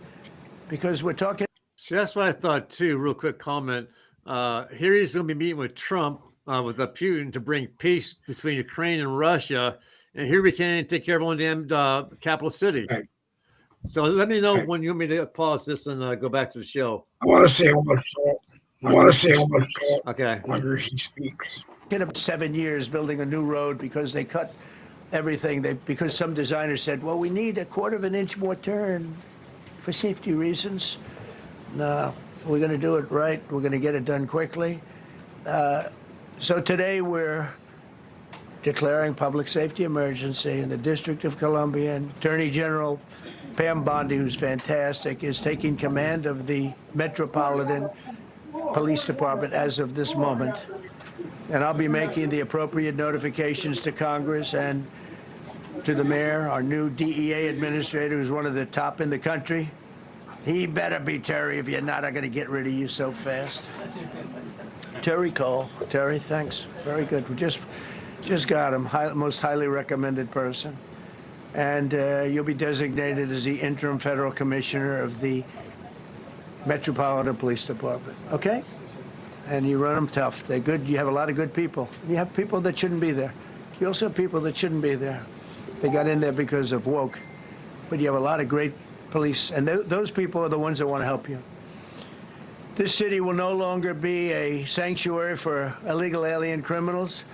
because we're talking. See, that's what I thought too. Real quick comment. Here he's going to be meeting with Trump, with Putin, to bring peace between Ukraine and Russia. And here we can't take care of one damn capital city. Right. So let me know when you want me to pause this and go back to the show. I want to say how much. Okay. Longer he speaks. In about 7 years building a new road because they cut everything. Because some designers said, well, we need a 1/4 inch more turn for safety reasons. No, we're going to do it right. We're going to get it done quickly. So today we're declaring public safety emergency in the District of Columbia, and Attorney General Pam Bondi, who's fantastic, is taking command of the Metropolitan Police Department as of this moment. And I'll be making the appropriate notifications to Congress and to the mayor, our new DEA administrator, who's one of the top in the country. He better be Terry. If you're not, I'm going to get rid of you so fast. Terry Cole. Terry, thanks. Very good. We just got him. Most highly recommended person. And you'll be designated as the interim federal commissioner of the Metropolitan Police Department. Okay? And you run them tough. They're good. You have a lot of good people. You have people that shouldn't be there. You also have people that shouldn't be there. They got in there because of woke. But you have a lot of great police, and those people are the ones that want to help you. This city will no longer be a sanctuary for illegal alien criminals.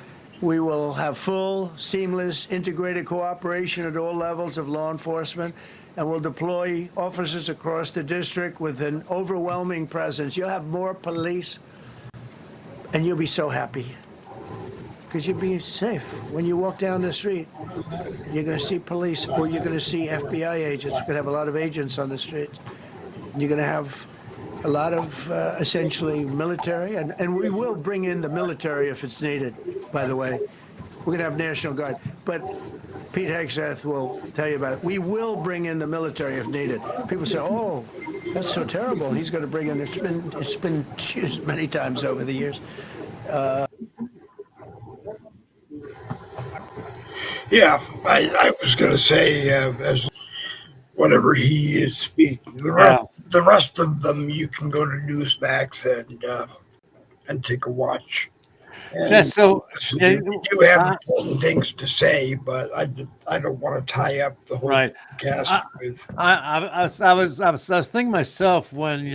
We will have full, seamless, integrated cooperation at all levels of law enforcement, and we'll deploy officers across the district with an overwhelming presence. You'll have more police, and you'll be so happy because you'll be safe. When you walk down the street, you're going to see police, or you're going to see FBI agents. You're going to have a lot of agents on the street. You're going to have a lot of essentially military, and we will bring in the military if it's needed, by the way. We're going to have National Guard. But Pete Hegseth will tell you about it. We will bring in the military if needed. People say, oh, that's so terrible. He's going to bring in, it's been used many times over the years. Yeah, I was going to say, as whatever he is speaking, the rest of them, you can go to Newsmax and take a watch. And so you do have important things to say, but I don't want to tie up the whole cast with. I was thinking myself when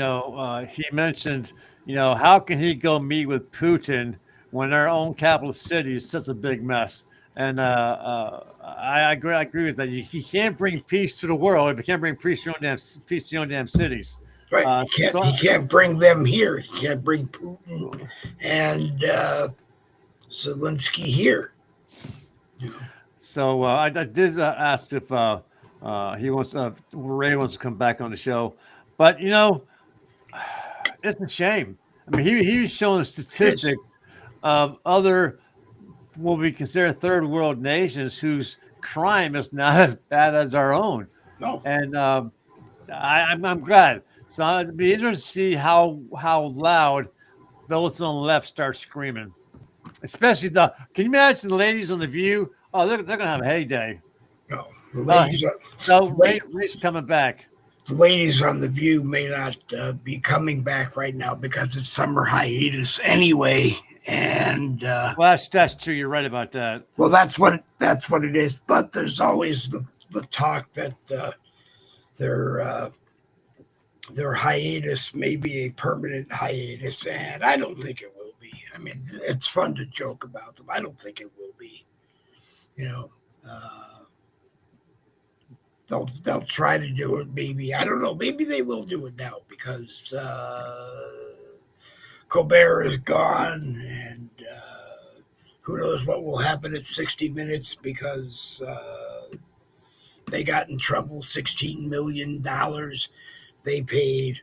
he mentioned how can he go meet with Putin when our own capital city is such a big mess. And I agree with that. He can't bring peace to the world. He can't bring peace to your own damn cities. Right. He can't bring them here. He can't bring Putin and Zelensky here. Yeah. So I did ask if he wants Ray wants to come back on the show, but it's a shame. I mean, he was showing statistics of other what we consider third world nations whose crime is not as bad as our own. No. And I'm glad. So it'd be interesting to see how loud those on the left start screaming. Especially can you imagine the ladies on The View? Oh, they're gonna have a heyday. No, the ladies Ray's coming back. The ladies on The View may not be coming back right now because it's summer hiatus anyway. And well, that's true. You're right about that. Well, that's what it is. But there's always the talk that their hiatus may be a permanent hiatus, and I don't think it will be. I mean, it's fun to joke about them. I don't think it will be. They'll try to do it. Maybe, I don't know. Maybe they will do it now because Colbert is gone, and who knows what will happen at 60 Minutes because they got in trouble. $16 million they paid,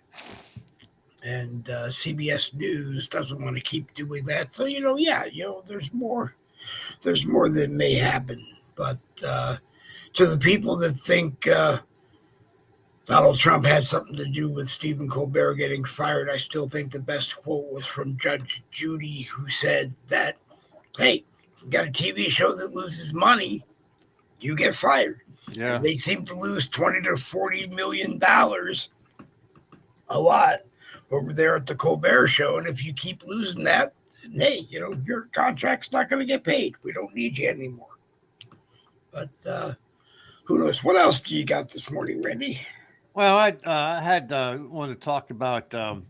and CBS News doesn't want to keep doing that. So there's more that may happen. But to the people that think Donald Trump had something to do with Stephen Colbert getting fired, I still think the best quote was from Judge Judy, who said that, hey, you got a TV show that loses money, you get fired. Yeah. And they seem to lose $20 to $40 million, a lot, over there at the Colbert Show. And if you keep losing that, then, hey, your contract's not going to get paid. We don't need you anymore. But Who knows? What else do you got this morning, Randy? Well, I had wanted to talk about the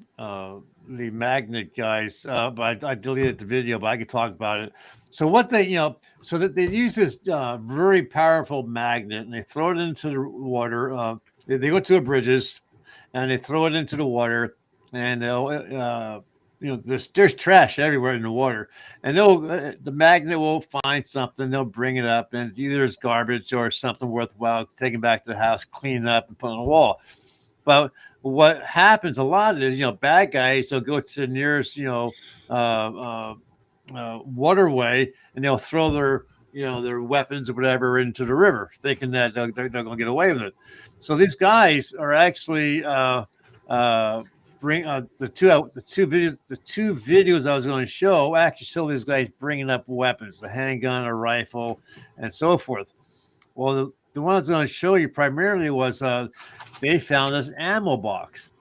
magnet guys, but I deleted the video, but I could talk about it. So what they, so that they use this very powerful magnet and they throw it into the water. They go to the bridges and they throw it into the water, and they'll, there's trash everywhere in the water, and the magnet will find something, they'll bring it up, and either it's garbage or something worthwhile, taking back to the house, clean it up, and put it on the wall. But what happens a lot is, bad guys will go to the nearest, waterway, and they'll throw their weapons or whatever into the river, thinking that they're going to get away with it. So these guys are actually bring the two videos I was going to show actually show these guys bringing up weapons, the handgun, a rifle, and so forth. Well, the one I was going to show you primarily was they found this ammo box,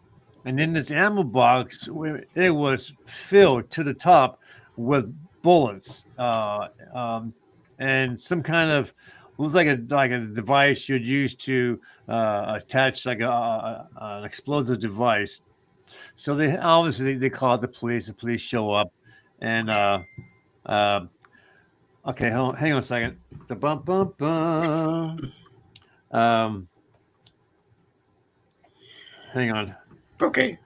and in this ammo box it was filled to the top with bullets and some kind of, looks like a device you'd use to attach like an explosive device. So they obviously they call the police. The police show up, and okay, hang on a second. The bum bum bum. Hang on. Okay.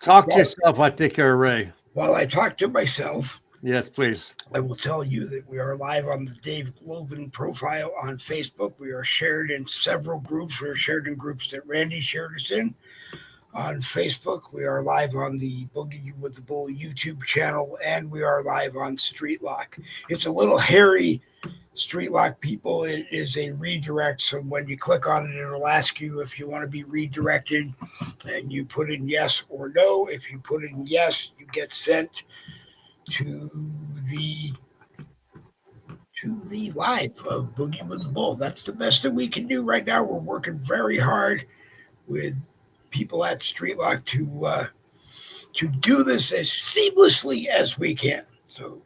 Talk to yourself. I take care of Ray. While I talk to myself, yes, please. I will tell you that we are live on the Dave Logan profile on Facebook. We are shared in several groups. We are shared in groups that Randy shared us in. On Facebook, we are live on the Boogie with the Bull YouTube channel, and we are live on Street Lock. It's a little hairy, Street Lock people. It is a redirect, so when you click on it, it'll ask you if you want to be redirected, and you put in yes or no. If you put in yes, you get sent to the live of Boogie with the Bull. That's the best that we can do right now. We're working very hard with people at Streetlock to do this as seamlessly as we can. So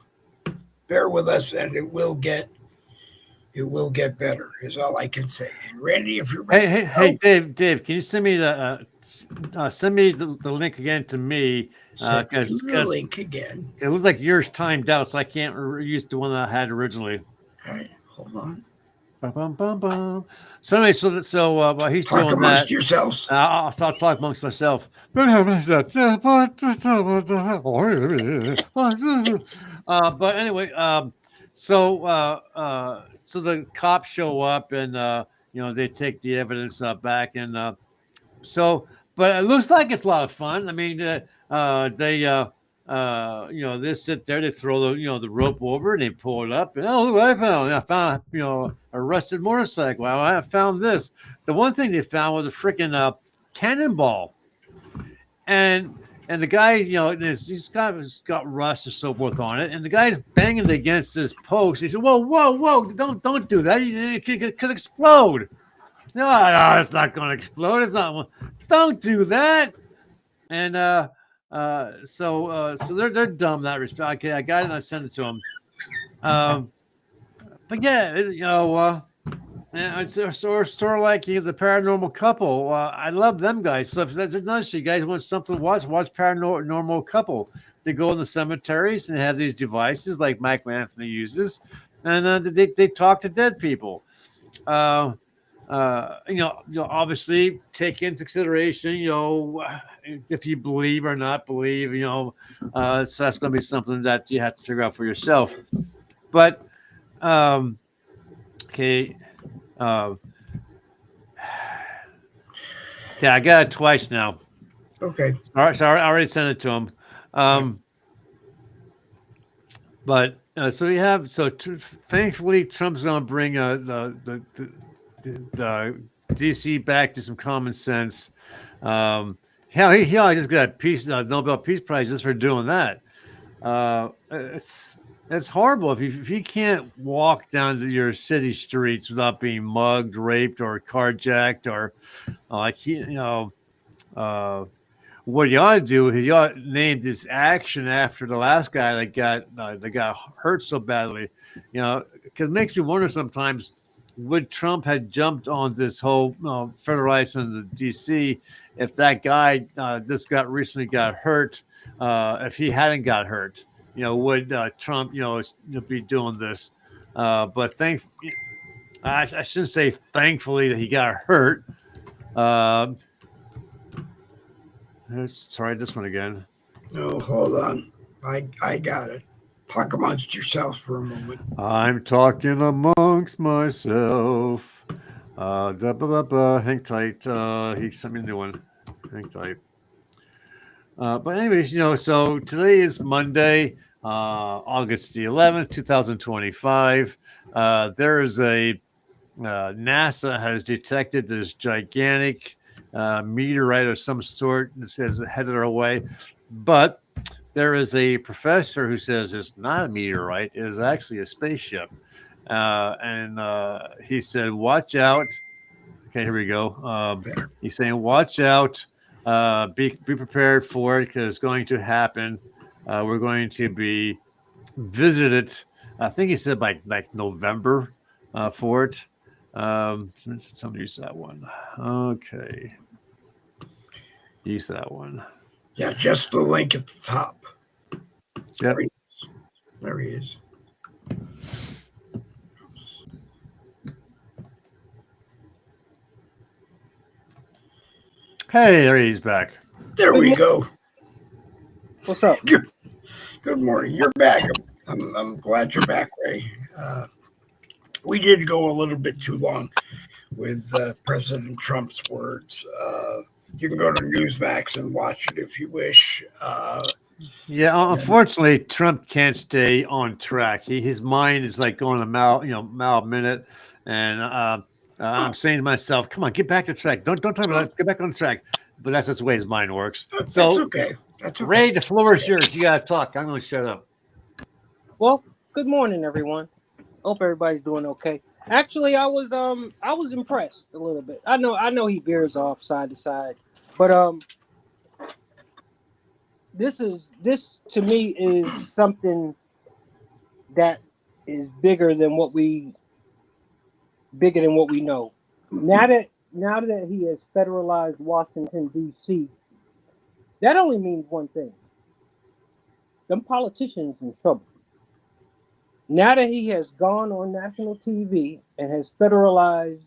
bear with us, and it will get better. Is all I can say. And Randy, if you're ready, hey, Dave, can you send me the link again to me? The link again. It looks like yours timed out, so I can't use the one that I had originally. All right, hold on. So anyway, so while he's talk doing amongst that, yourselves. I'll talk amongst myself. But anyway, so the cops show up, and they take the evidence back, and but it looks like it's a lot of fun. I mean, they sit there, they throw the rope over, and they pull it up, and look what I found. I found a rusted motorcycle. Well, I found this. The one thing they found was a freaking cannonball, and the guy, he's got rust and so forth on it, and the guy's banging it against this post. He said, "Whoa, don't do that. It could explode." No, it's not going to explode. It's not. Don't do that. And so they're dumb in that respect. Okay, I got it and I sent it to them. But yeah, it's sort of like the Paranormal Couple. I love them guys. So if there's another, you guys want something to watch Paranormal Couple. They go in the cemeteries and have these devices like Michael Anthony uses, and they talk to dead people. Obviously take into consideration, if you believe or not believe, so that's going to be something that you have to figure out for yourself. But, okay. Yeah, I got it twice now. Okay. All right. So I already sent it to him. But so we have, thankfully Trump's going to bring the DC back to some common sense. He just got a Nobel Peace Prize just for doing that. It's horrible if you can't walk down to your city streets without being mugged, raped, or carjacked, or what you ought to do is you ought to name this action after the last guy that got hurt so badly. Because it makes me wonder sometimes. would Trump have jumped on this whole federalizing the D.C. if that guy recently got hurt? If he hadn't got hurt, would Trump, be doing this? But I shouldn't say thankfully that he got hurt. Sorry, this one again. No, hold on. I got it. Talk amongst yourselves for a moment. I'm talking amongst myself. Hang tight. He sent me a new one. Hang tight. But anyways, so today is Monday, August the 11th, 2025. There is NASA has detected this gigantic meteorite of some sort that says headed our way. But there is a professor who says it's not a meteorite, it is actually a spaceship. And he said, watch out. Okay, here we go. He's saying, watch out. Be prepared for it because it's going to happen. We're going to be visited. I think he said by like November for it. Somebody use that one. Okay. Use that one. Yeah, just the link at the top. Yep. There he is. Hey, there he's back. There we go. What's up? Good morning. You're back. I'm glad you're back, Ray. We did go a little bit too long with President Trump's words. You can go to Newsmax and watch it if you wish. Yeah, unfortunately, Trump can't stay on track. His mind is like going a mile a minute, and I'm saying to myself, "Come on, get back to track. Don't talk about it. Get back on track." But that's the way his mind works. That's okay. That's okay. Ray, the floor is yours. You gotta talk. I'm going to shut up. Well, good morning, everyone. Hope everybody's doing okay. Actually, I was impressed a little bit. I know he veers off side to side, but this to me is something that is bigger than what we know. Now that he has federalized Washington D.C., that only means one thing: them politicians in trouble. Now that he has gone on national TV and has federalized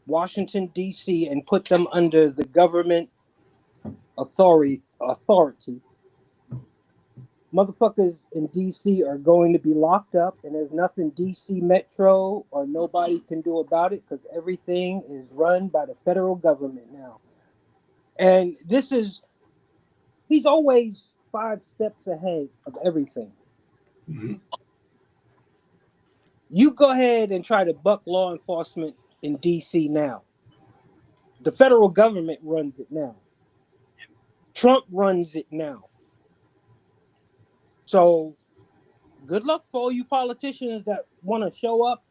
Washington, D.C. and put them under the government authority, motherfuckers in D.C. are going to be locked up, and there's nothing D.C. Metro or nobody can do about it because everything is run by the federal government now. And he's always 5 steps ahead of everything. Mm-hmm. You go ahead and try to buck law enforcement in D.C. now. The federal government runs it now. Trump runs it now. So good luck for all you politicians that want to show up,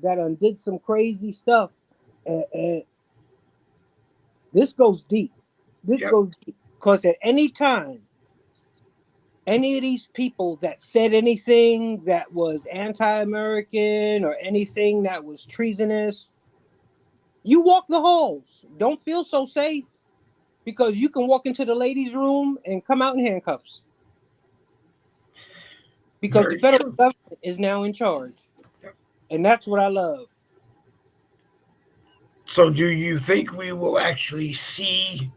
that did some crazy stuff. And this goes deep. Goes deep. Because at any time, any of these people that said anything that was anti-American or anything that was treasonous, you walk the halls. Don't feel so safe because you can walk into the ladies' room and come out in handcuffs. Because the federal government is now in charge. Yep. And that's what I love. So do you think we will actually see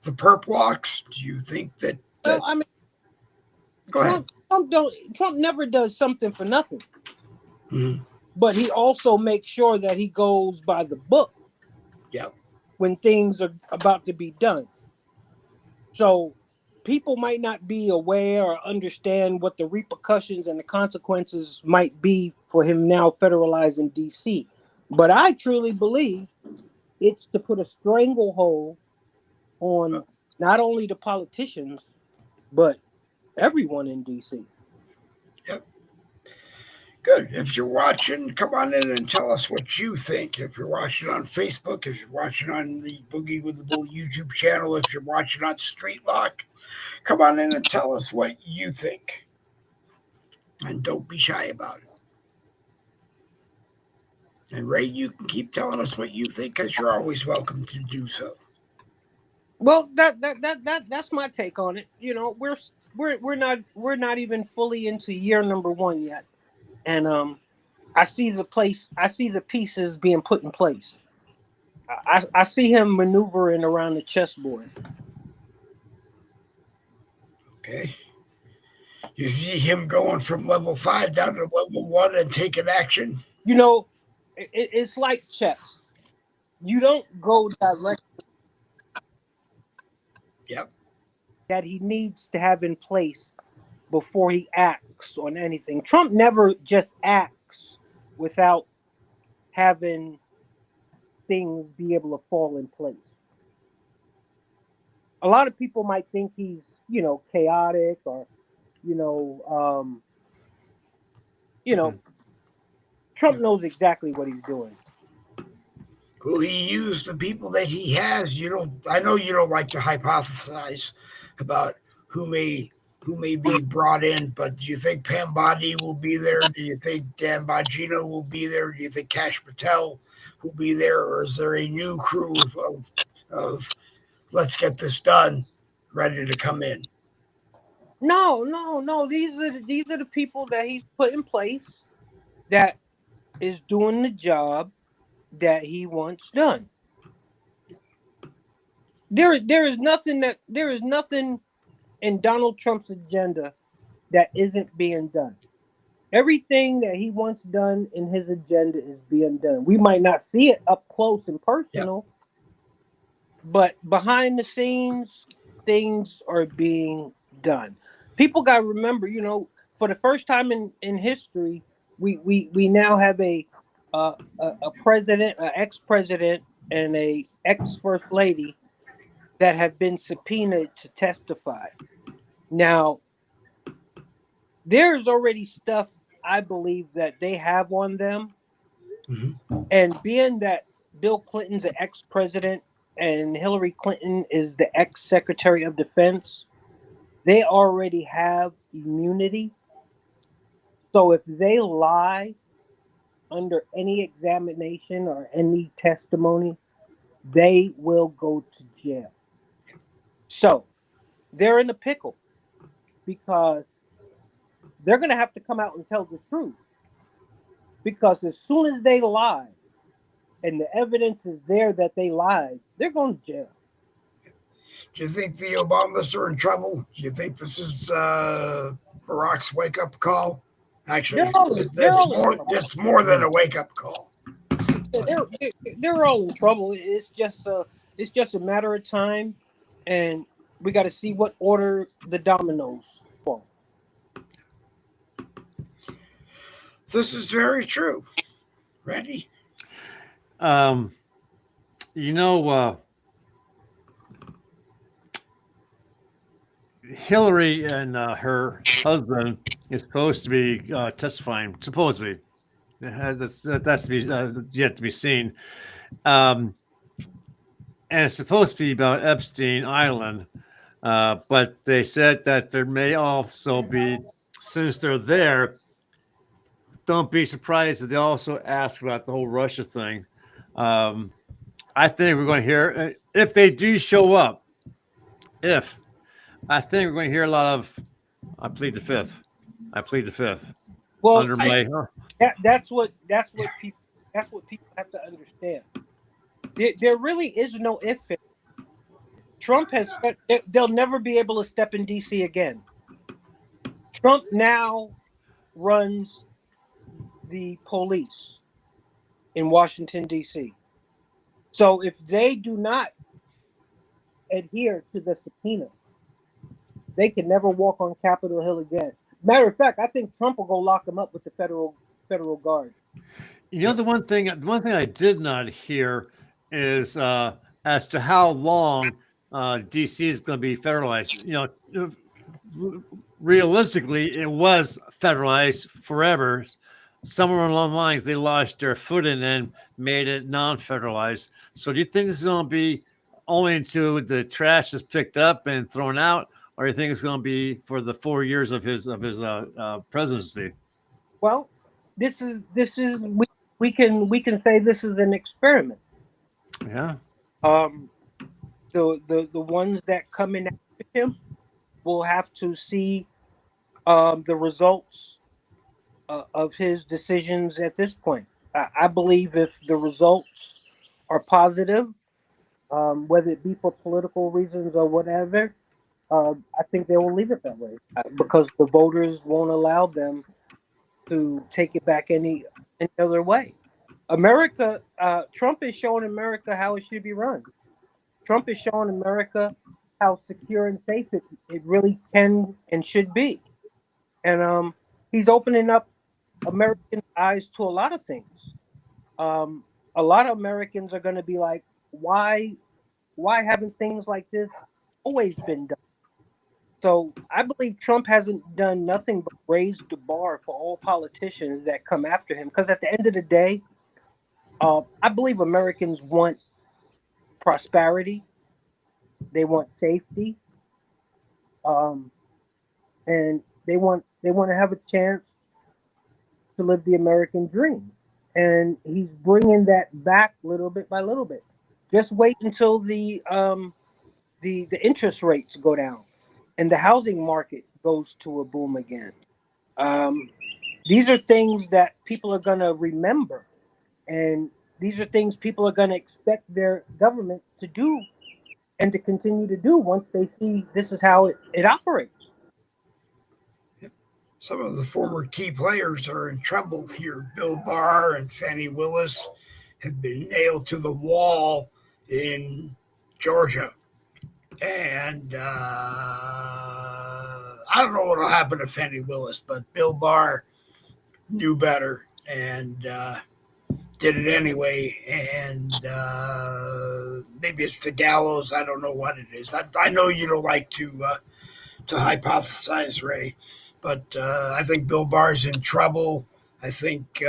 the perp walks? Do you think that... Well, I mean, go ahead. Trump never does something for nothing. Mm-hmm. But he also makes sure that he goes by the book. Yep. When things are about to be done. So people might not be aware or understand what the repercussions and the consequences might be for him now federalizing D.C. But I truly believe it's to put a stranglehold on not only the politicians, but everyone in D.C. Yep. Good. If you're watching, come on in and tell us what you think. If you're watching on Facebook, if you're watching on the Boogie with the Bull YouTube channel, if you're watching on Street Lock, come on in and tell us what you think. And don't be shy about it. And Ray, you can keep telling us what you think, because you're always welcome to do so. Well, that's my take on it. You know, we're not even fully into year number 1 yet, and I see the pieces being put in place. I see him maneuvering around the chessboard. Okay. You see him going from level 5 down to level 1 and taking action? You know, it's like chess. You don't go direct. Yep. That he needs to have in place before he acts on anything. Trump never just acts without having things be able to fall in place. A lot of people might think he's, chaotic, or, Trump knows exactly what he's doing. Will he use the people that he has? I know you don't like to hypothesize about who may be brought in, but do you think Pam Bondi will be there? Do you think Dan Bongino will be there? Do you think Kash Patel will be there? Or is there a new crew of let's get this done, ready to come in? No. These are the people that he's put in place that is doing the job that he wants done. There is nothing in Donald Trump's agenda that isn't being done. Everything that he wants done in his agenda is being done. We might not see it up close and personal, but behind the scenes, things are being done. People got to remember, for the first time in history, we now have a president, an ex-president, and a ex-first lady that have been subpoenaed to testify. Now, there's already stuff I believe that they have on them. Mm-hmm. And being that Bill Clinton's an ex-president and Hillary Clinton is the ex-secretary of defense, they already have immunity. So if they lie under any examination or any testimony, they will go to jail. So they're in a pickle because they're going to have to come out and tell the truth. Because as soon as they lie and the evidence is there that they lied, they're going to jail. Do you think the Obamas are in trouble? Do you think this is Barack's wake-up call? Actually, it's more than a wake-up call. Yeah, they're all in trouble. It's just a matter of time, and we got to see what order the dominoes fall. This is very true. Randy? Hillary and her husband is supposed to be testifying. Supposedly, that's to be yet to be seen. And it's supposed to be about Epstein Island, but they said that there may also be, since they're there, don't be surprised that they also ask about the whole Russia thing. I think we're going to hear, if they do show up, I think we're going to hear a lot of, I plead the fifth. Well, under that's what people have to understand. There really is no if. Trump they'll never be able to step in D.C. again. Trump now runs the police in Washington, D.C. So if they do not adhere to the subpoena, they can never walk on Capitol Hill again. Matter of fact, I think Trump will go lock them up with the federal guard. The one thing I did not hear is as to how long DC is going to be federalized. Realistically, it was federalized forever. Somewhere along the lines, they lost their footing and made it non-federalized. So do you think this is going to be only until the trash is picked up and thrown out, or do you think it's going to be for the 4 years of his presidency? Well, this is we can say this is an experiment. Yeah. The ones that come in after him will have to see the results of his decisions at this point. I believe if the results are positive, whether it be for political reasons or whatever, I think they will leave it that way because the voters won't allow them to take it back any other way. America, Trump is showing America how it should be run. Trump is showing America how secure and safe it really can and should be. And he's opening up American eyes to a lot of things. A lot of Americans are going to be like, why haven't things like this always been done? So I believe Trump hasn't done nothing but raise the bar for all politicians that come after him. Because at the end of the day, I believe Americans want prosperity, they want safety, and they want to have a chance to live the American dream. And he's bringing that back little bit by little bit. Just wait until the interest rates go down and the housing market goes to a boom again. These are things that people are going to remember, and these are things people are going to expect their government to do and to continue to do once they see this is how it operates. Some of the former key players are in trouble here. Bill Barr and Fannie Willis have been nailed to the wall in Georgia. And I don't know what will happen to Fannie Willis, but Bill Barr knew better and did it anyway. And maybe it's the gallows. I don't know what it is. I know you don't like to hypothesize, Ray, but I think Bill Barr's in trouble. I think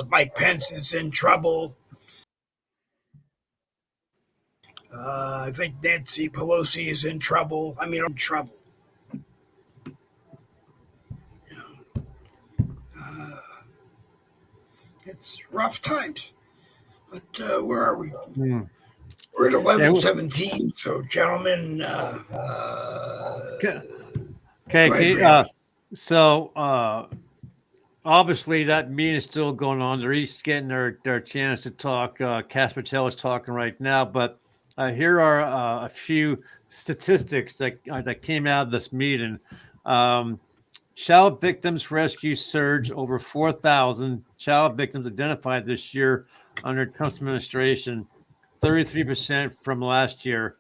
Mike Pence is in trouble. I think Nancy Pelosi is in trouble. I mean, I'm in trouble. It's rough times. But where are we? We're at 11:17. So, gentlemen. Okay. So obviously that meeting is still going on. They're each getting their chance to talk. Cass Patel is talking right now, but here are a few statistics that came out of this meeting. Child victims rescue surge over 4,000 child victims identified this year under Trump's administration, 33% from last year.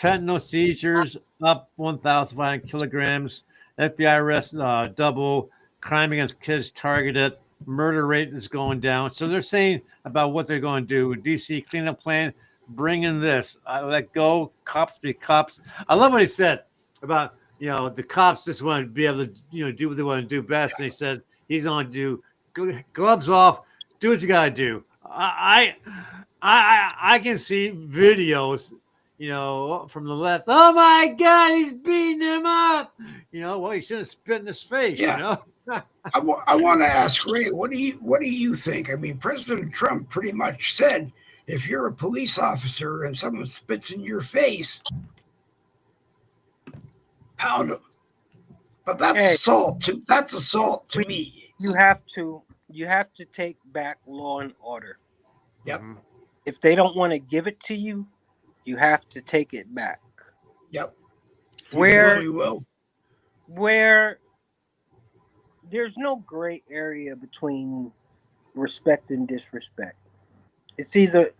Fentanyl seizures up 1,500 kilograms. FBI arrests double. Crime against kids targeted. Murder rate is going down. So they're saying about what they're going to do. DC cleanup plan, bring in this. Let go. Cops be cops. I love what he said about, the cops just want to be able to, do what they want to do best. And he said he's going to do gloves off, do what you got to do. I can see videos, from the left. Oh my God, he's beating him up. Well, he shouldn't spit in his face. Yeah. I want to ask Ray, what do you think? I mean, President Trump pretty much said, if you're a police officer and someone spits in your face, pound them. But that's assault. That's assault to me. You have to take back law and order. Yep. If they don't want to give it to you, you have to take it back. Yep. Where there's no gray area between respect and disrespect. It's either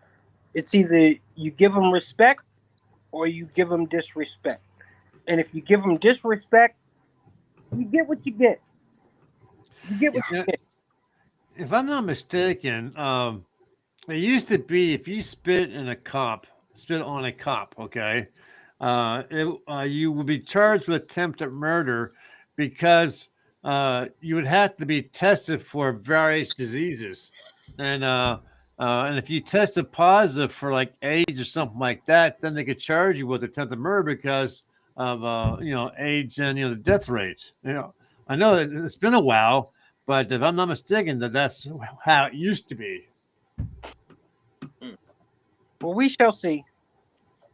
you give them respect or you give them disrespect. And if you give them disrespect, you get what you get. You get what you get. If I'm not mistaken, it used to be if you spit on a cop, okay, you would be charged with attempted murder because you would have to be tested for various diseases, and if you tested positive for like AIDS or something like that, then they could charge you with attempted murder because of AIDS and the death rate. I know it's been a while, but if I'm not mistaken, that's how it used to be. Well, we shall see.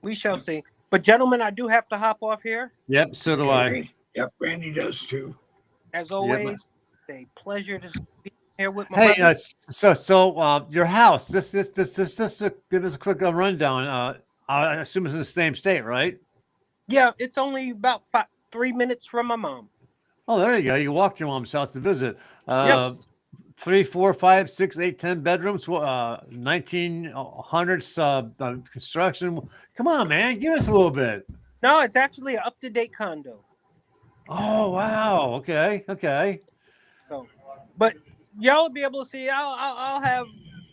We shall see. But gentlemen, I do have to hop off here. Yep, so do I. Yep, Randy does too. As always, a pleasure to be here with my Hey, brother. your house. Just give us a quick rundown. I assume it's in the same state, right? Yeah, it's only about 3 minutes from my mom. Oh, there you go. You walked your mom's house to visit. Yep. 3, 4, 5, 6, 8, 10 bedrooms. 1900s construction. Come on, man, give us a little bit. No, it's actually an up-to-date condo. Oh wow. Okay. So, but y'all will be able to see. I'll have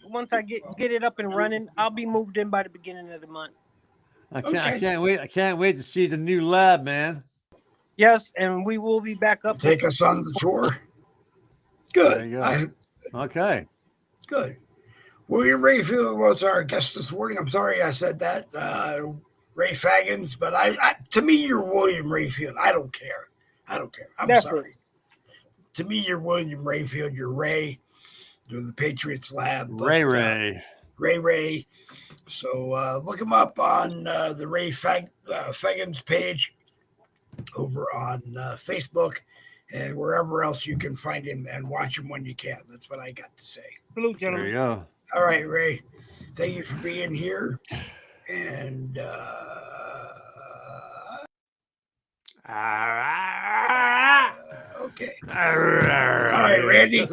once I get it up and running. I'll be moved in by the beginning of the month. I can't wait. I can't wait to see the new lab, man. Yes, and we will be back up. Take us on the tour. Good. There you go. Okay. Good. William Rayfield was our guest this morning. I'm sorry I said that, Ray Faggins, but I to me you're William Rayfield. I don't care. I'm sorry. To me, you're William Rayfield. You're Ray. You're the Patriots Lab. But, Ray. So look him up on the Ray Faggins page over on Facebook and wherever else you can find him and watch him when you can. That's what I got to say. Hello, gentlemen. There you go. All right, Ray. Thank you for being here. And okay. All right, Randy.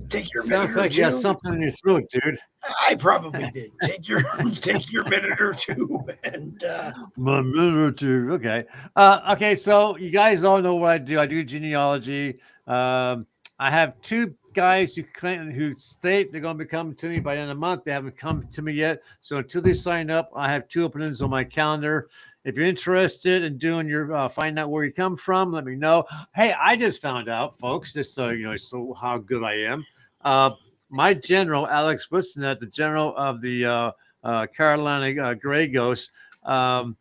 Take your minute. Sounds like you got something in your throat, dude. I probably did. Take your minute or two, and my minute or two. Okay. Okay. So you guys all know what I do. I do genealogy. I have 2 guys who state they're going to be coming to me by the end of the month. They haven't come to me yet. So until they sign up, I have 2 openings on my calendar. If you're interested in doing your find out where you come from, let me know. Hey, I just found out, folks, just so you know, so how good I am. My general, Alex Whitson, the general of the Carolina Gray Ghost, I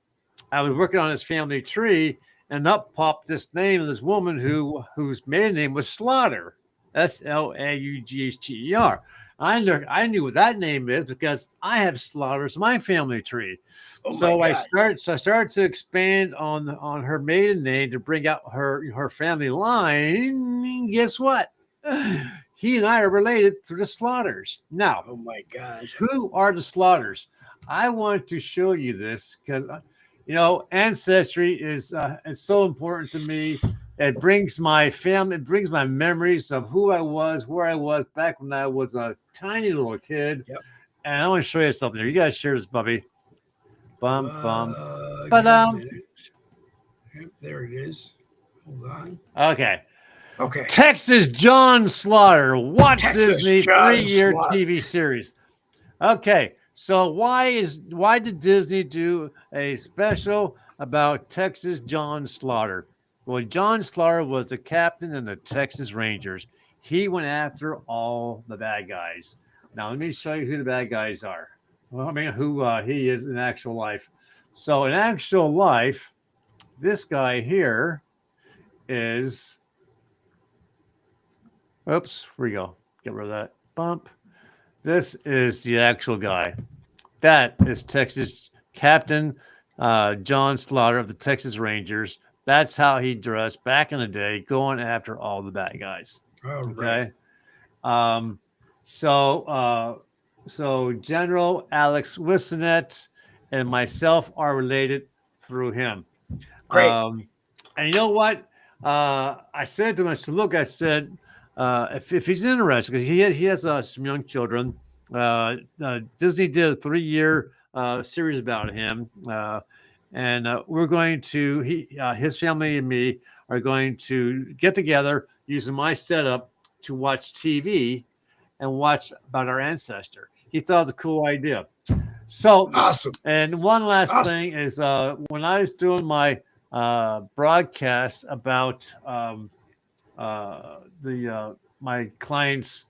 was working on his family tree, and up popped this name of this woman whose maiden name was Slaughter, Slaughter. I knew what that name is because I have Slaughters in my family tree. So I started to expand on her maiden name to bring out her family line. Guess what? He and I are related through the Slaughters. Now, oh my God, who are the Slaughters? I want to show you this because ancestry is so important to me. It brings my family, it brings my memories of who I was, where I was back when I was a tiny little kid. Yep. And I want to show you something here. You guys share this, Bubby. Bum. But yep, there it is. Hold on. Okay. Okay. Texas John Slaughter. What Disney 3-year TV series? Okay. So why did Disney do a special about Texas John Slaughter? Well, John Slaughter was the captain in the Texas Rangers. He went after all the bad guys. Now, let me show you who the bad guys are. Well, I mean, who he is in actual life. So in actual life, this guy here is, oops, here we go. Get rid of that bump. This is the actual guy. That is Texas Captain John Slaughter of the Texas Rangers. That's how he dressed back in the day, going after all the bad guys. Okay. So General Alex Wissonet and myself are related through him. Great. And you know what? I said to him, I said, look, I said, if he's interested, because he has some young children. Disney did a 3-year series about him. And we're going to, his family and me are going to get together using my setup to watch TV and watch about our ancestor. He thought it was a cool idea. So awesome. And one last thing is when I was doing my broadcast about my client's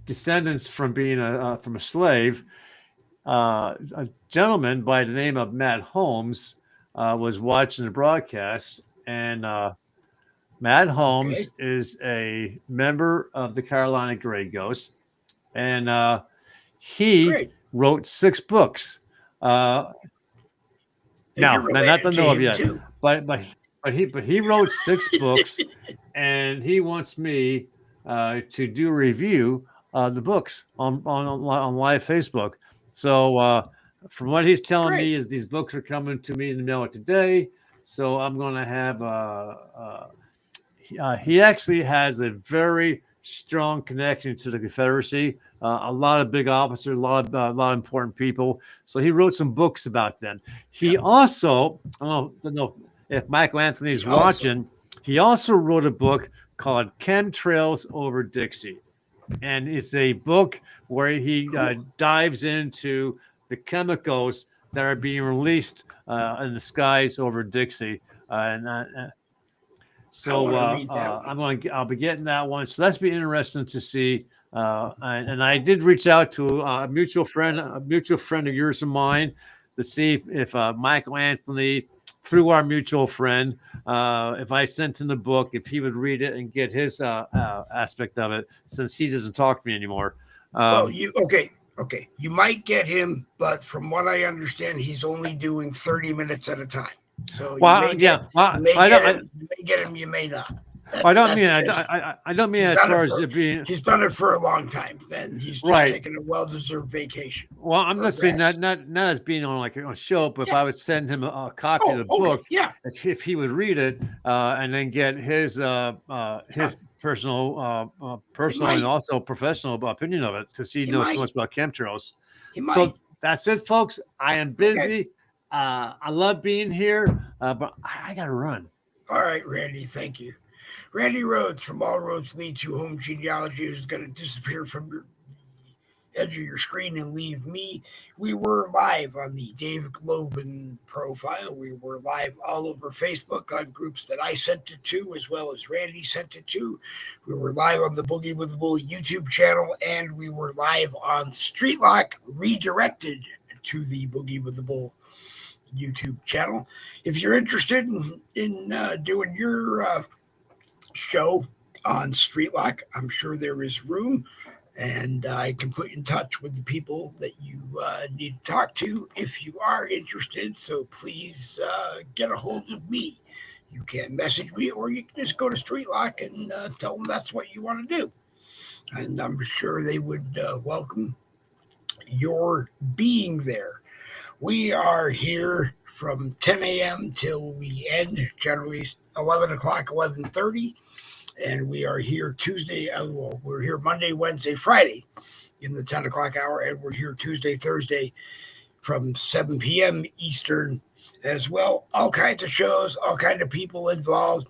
descendants from being from a slave, a gentleman by the name of Matt Holmes was watching the broadcast, and Matt Holmes is a member of the Carolina Gray Ghost, and he Great. wrote 6 books. No, you're not related to to know of him, yet. too. But he wrote 6 books, and he wants me to do a review of the books on live Facebook. So from what he's telling Great. me is these books are coming to me in the mail today. So I'm going to have he actually has a very strong connection to the Confederacy. A lot of big officers, a lot of important people. So he wrote some books about them. He also, I don't know if Michael Anthony's watching. He also wrote a book called Chemtrails Over Dixie, and it's a book where he dives into the chemicals that are being released in the skies over Dixie, So I'll be getting that one. So that's be interesting to see. And I did reach out to a mutual friend of yours and mine, to see if Michael Anthony, through our mutual friend, if I sent him the book, if he would read it and get his aspect of it, since he doesn't talk to me anymore. Okay. You might get him, but from what I understand, he's only doing 30 minutes at a time. So you may get him, you may not. I don't mean as far as it being. He's done it for a long time. Then he's just taking a well-deserved vacation. Well, I'm not saying not as being on like a show, but if I would send him a copy of the book, if he would read it and then get his personal and also professional opinion of it, because he knows so much about chemtrails. So that's it, folks. I am busy. Okay. I love being here, but I got to run. All right, Randy. Thank you. Randy Rhodes from All Roads Lead to Home Genealogy is going to disappear from the edge of your screen and leave me. We were live on the Dave Globin profile. We were live all over Facebook on groups that I sent it to, as well as Randy sent it to. We were live on the Boogie with the Bull YouTube channel, and we were live on Streetlock, redirected to the Boogie with the Bull YouTube channel. If you're interested in doing your show on Streetlock, I'm sure there is room, and I can put you in touch with the people that you need to talk to if you are interested. So please get a hold of me. You can message me, or you can just go to Streetlock and tell them that's what you want to do, and I'm sure they would welcome your being there. We are here from 10 a.m. till we end, generally 11 o'clock, 11:30. And we are here Tuesday. We're here Monday, Wednesday, Friday in the 10 o'clock hour. And we're here Tuesday, Thursday from 7 p.m. Eastern as well. All kinds of shows, all kinds of people involved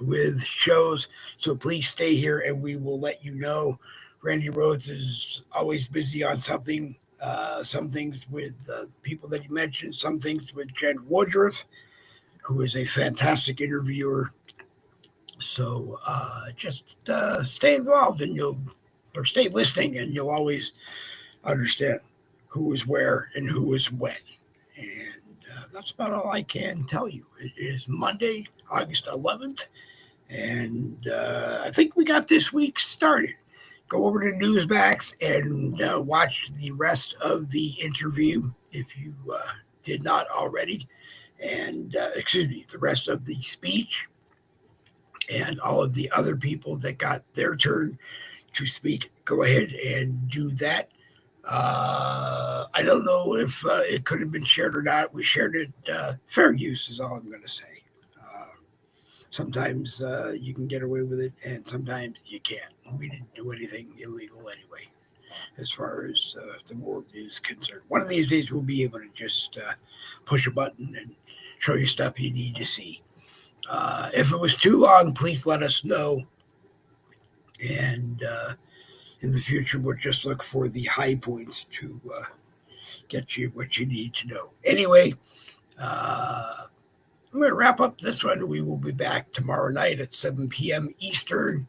with shows. So please stay here and we will let you know. Randy Rhodes is always busy on something. Some things with people that you mentioned, some things with Jen Woodruff, who is a fantastic interviewer. So just stay involved and stay listening, and you'll always understand who is where and who is when. And that's about all I can tell you. It is Monday, August 11th, and I think we got this week started. Go over to Newsmax and watch the rest of the interview if you did not already. And, the rest of the speech and all of the other people that got their turn to speak. Go ahead and do that. I don't know if it could have been shared or not. We shared it. Fair use is all I'm going to say. Sometimes you can get away with it, and sometimes you can't. We didn't do anything illegal anyway, as far as the world is concerned. One of these days, we'll be able to just push a button and show you stuff you need to see. If it was too long, please let us know. And in the future, we'll just look for the high points to get you what you need to know. Anyway, I'm going to wrap up this one. We will be back tomorrow night at 7 p.m. Eastern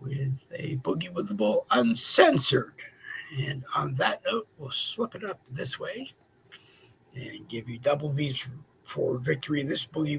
with a Boogie with the Bull Uncensored. And on that note, we'll slip it up this way and give you double V's for victory. This Boogie